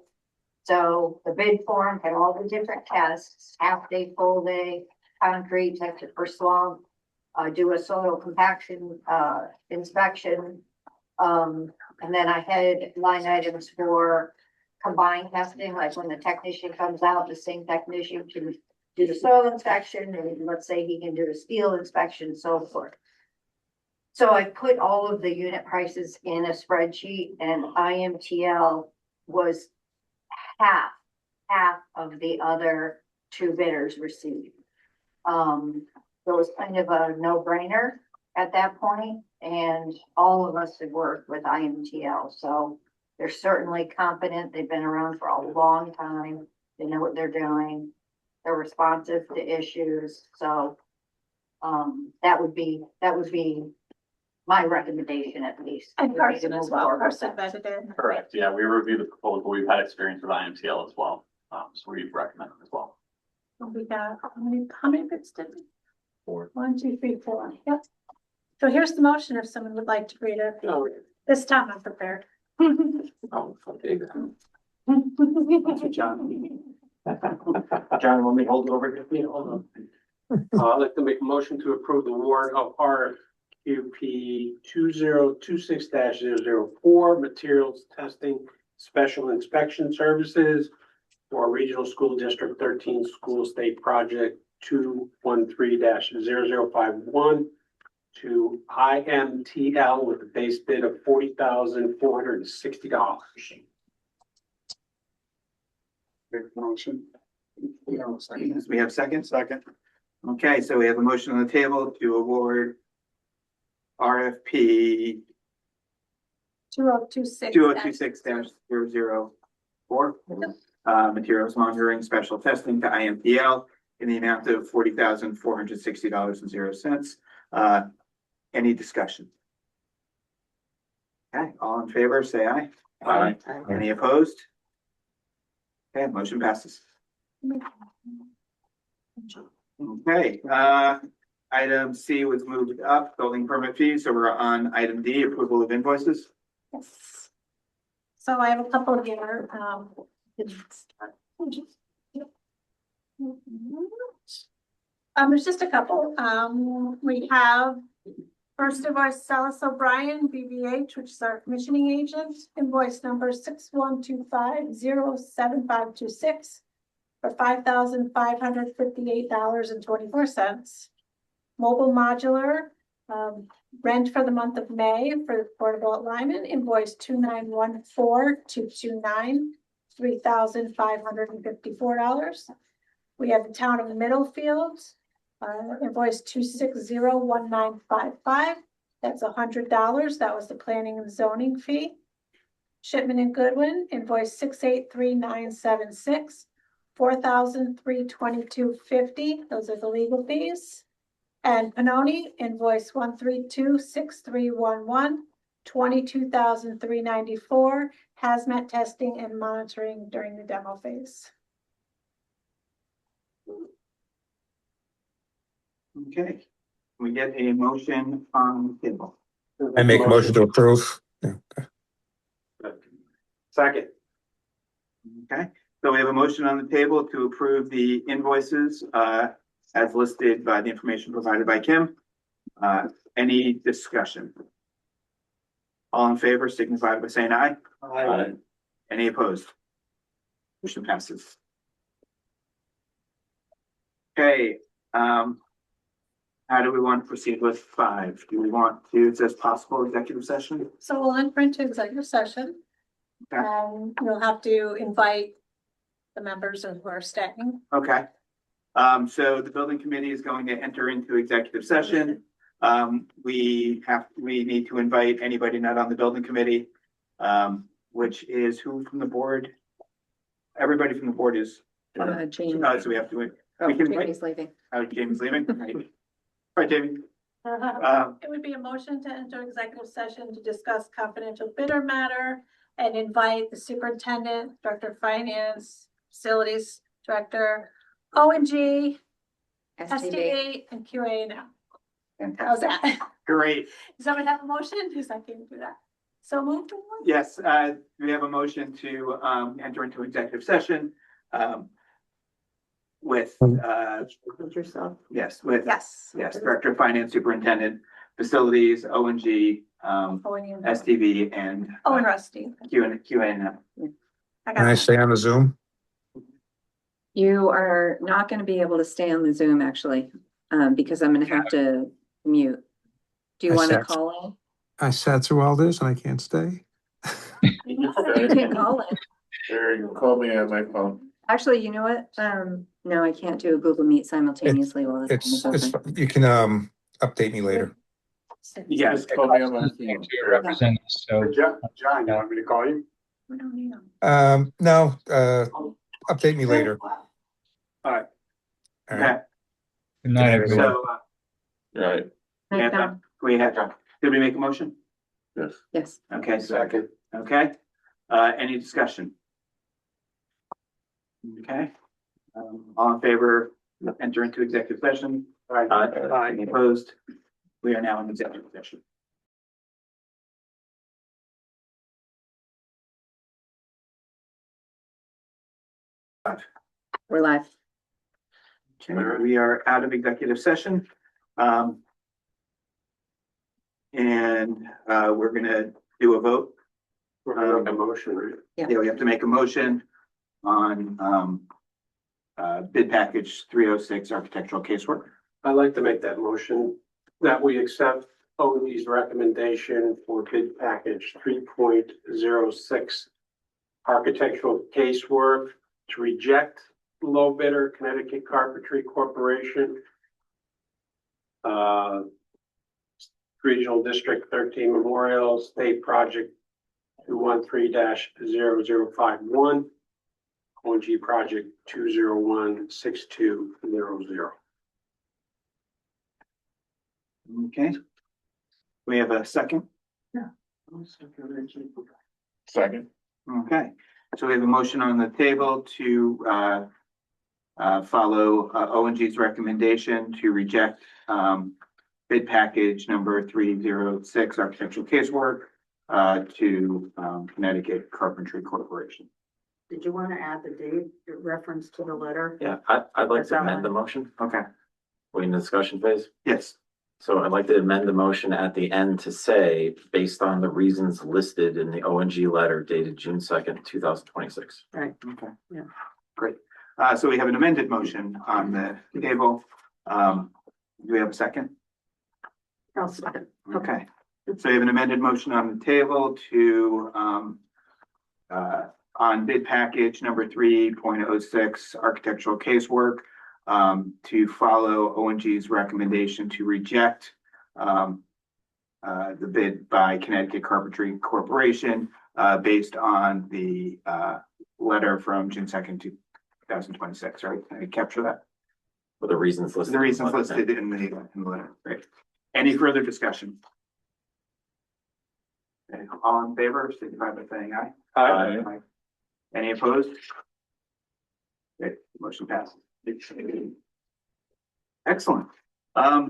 So the bid form had all the different tests, half day, full day, concrete, test it for swamp, do a soil compaction, inspection. And then I had line items for combined testing, like when the technician comes out, the same technician can do the soil inspection, and let's say he can do a steel inspection, so forth. So I put all of the unit prices in a spreadsheet, and IMTL was half of the other two bidders received. So it was kind of a no-brainer at that point, and all of us had worked with IMTL, so They're certainly competent. They've been around for a long time. They know what they're doing. They're responsive to issues, so that would be my recommendation at least. And Carson as well, Carson. Carson vetted in. Correct, yeah, we reviewed the proposal, we've had experience with IMTL as well, so we recommend it as well. We got, how many bits did we? 4. 1, 2, 3, 4, yep. So here's the motion if someone would like to read it. This time I'm prepared. Oh, okay. John. John, want me to hold it over here? Hold on. I'd like to make a motion to approve the award of RQP 2026-004 materials testing special inspection services for Regional School District 13 School State Project 213-0051 to IMTL with a base bid of $40,460. Make a motion. We have seconds? Second. Okay, so we have a motion on the table to award RFP 2026. 2026-004. Materials monitoring special testing to IMPL in the amount of $40,460.00. Any discussion? Okay, all in favor, say aye. Aye. Any opposed? Okay, motion passes. Okay, item C was moved up, building permit fees, so we're on item D, approval of invoices. Yes. So I have a couple here, there's just a couple, we have first invoice, Salas O'Brien, BVH, which is our commissioning agent, invoice number 6125-07526 for $5,558.24. Mobile Modular, rent for the month of May for the Portable at Lyman, invoice 2914229, $3,554. We have the town of Middlefield, invoice 2601955. That's $100. That was the planning and zoning fee. Shipman and Goodwin, invoice 683976, $4,322.50. Those are the legal fees. And Panoni, invoice 1326311, $22,394, hazmat testing and monitoring during the demo phase. Okay, we get a motion on the table. I make a motion to approve. Yeah. Second. Okay, so we have a motion on the table to approve the invoices as listed by the information provided by Kim. Any discussion? All in favor signify by saying aye. Aye. Any opposed? Motion passes. Okay, how do we want to proceed with 5? Do we want to, is this possible executive session? So we'll enter into executive session. Okay. And you'll have to invite the members who are staying. Okay. So the building committee is going to enter into executive session. We need to invite anybody not on the building committee, which is who from the board? Everybody from the board is. Jamie. So we have to, we Oh, can Jamie's leaving. Jamie's leaving. Right, Jamie. It would be a motion to enter executive session to discuss confidential bidder matter and invite the superintendent, director of finance, facilities director, O&G, STV, and QA&M. How's that? Great. Does someone have a motion? Who's not going to do that? So moved. Yes, we have a motion to enter into executive session with Yourself. yes, with Yes. Director of Finance, Superintendent, Facilities, O&G, O&M. STV, and and Rusty. QA&M. Can I stay on the Zoom? You are not going to be able to stay on the Zoom actually, because I'm going to have to mute. Do you I want to sat- call I sat through all this and I can't stay. in? You can call it. There, you call me on my phone. Actually, you know what? No, I can't do a Google Meet simultaneously while the It's, phone is open. you can, update me later. Yes. Just call me on my phone. John, you want me to call you? We don't need them. No, update me later. All right. All right. Okay, Good night, everyone. so, Right, did we make a motion? yes. Yes. Okay, Second. okay, any discussion? Okay, all in favor, enter into executive session? Any opposed? We are now in executive session. We're live. Okay, we are out of executive session. We're gonna do a vote. We're gonna make a motion, right? Yeah. Yeah, we have to make a motion on, bid package 306 architectural casework. I'd like to make that motion that we accept OE's recommendation for bid package 3.06 architectural casework to reject low bidder Connecticut Carpentry Corporation, Regional District 13 Memorial State Project 213-0051, ONG Project 2016200. Okay. We have a second? Second. Okay, so we have a motion on the table to follow ONG's recommendation to reject bid package number 306 architectural casework to Connecticut Carpentry Corporation. Did you want to add the date reference to the letter? Yeah, I'd like That's to amend fine. the motion. Okay, We're in the discussion phase. yes, So I'd like to amend the motion at the end to say, based on the reasons listed in the ONG letter dated June 2nd, 2026. Right. okay. Yeah. Great. So we have an amended motion on the table. Do we have a second? I'll second. Okay, so we have an amended motion on the table to, on bid package number 3.06 architectural casework, to follow ONG's recommendation to reject, the bid by Connecticut Carpentry Corporation, based on the, letter from June 2nd, 2026, right? Can I capture that? For the reasons listed. The reasons listed in the letter, right? Any further discussion? Okay, all in favor, signify by saying aye. Aye. Any opposed? Okay, motion passes. Excellent. I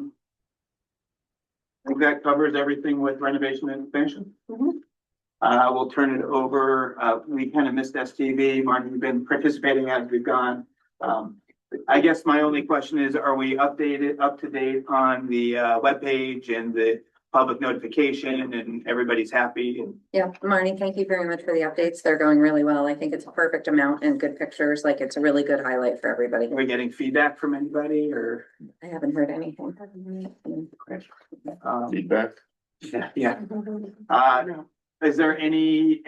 think that covers everything with renovation and expansion. We'll turn it over. We kind of missed STV. Martin, you've been participating as we've gone. I guess my only question is, are we up to date on the webpage and the public notification and everybody's happy? And Yeah, Marnie, thank you very much for the updates. They're going really well. I think it's a perfect amount and good pictures. Like, it's a really good highlight for everybody. are we getting feedback from anybody or? I haven't heard anything. Feedback. Yeah. Is there any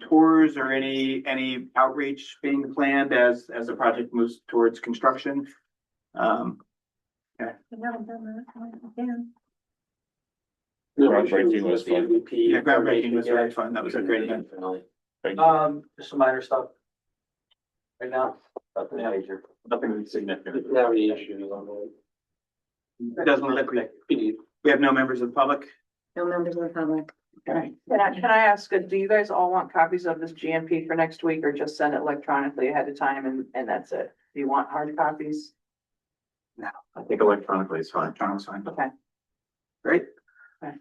tours or any outreach being planned as the project moves towards construction? We haven't done that. Again. Groundbreaking was fun. Yeah, groundbreaking was very fun. That was a great event. Thank you. Just some minor stuff. Right now, nothing major. Nothing significant. Didn't have any issues on that. It doesn't look like we have no members of the public. No members of the public. Okay. Can I ask, do you guys all want copies of this GMP for next week or just send it electronically ahead of time and that's it? Do you want hard copies? I think electronically is fine. John's fine. Okay. Great. Okay.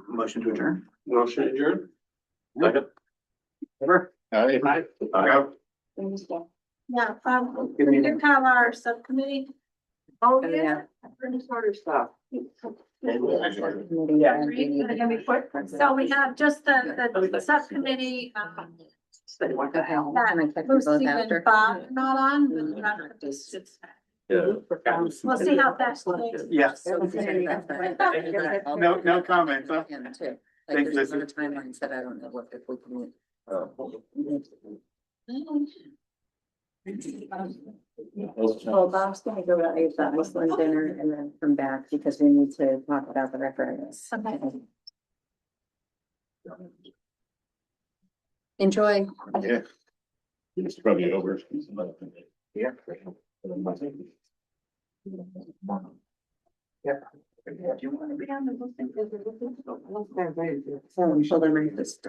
Motion to adjourn. Motion adjourned. Second. Over. Aye. Yeah, we do have our subcommittee. Oh, yeah. Pretty sort of stuff. So we have just the subcommittee, What the hell? that Can I catch you both Lucy after? and Bob are not on. but we have Yeah. We'll see how that goes. Yes. No comments, huh? Him too. Thanks, Like, there's Lisa. other timelines that I don't know what if we can. Well, Bob's gonna go to Iceland dinner and then come back because we need to talk about the referendums. Okay. Enjoy. Yeah. It's probably over. Yeah. Do you want to be on the listing? So, hold on, I just,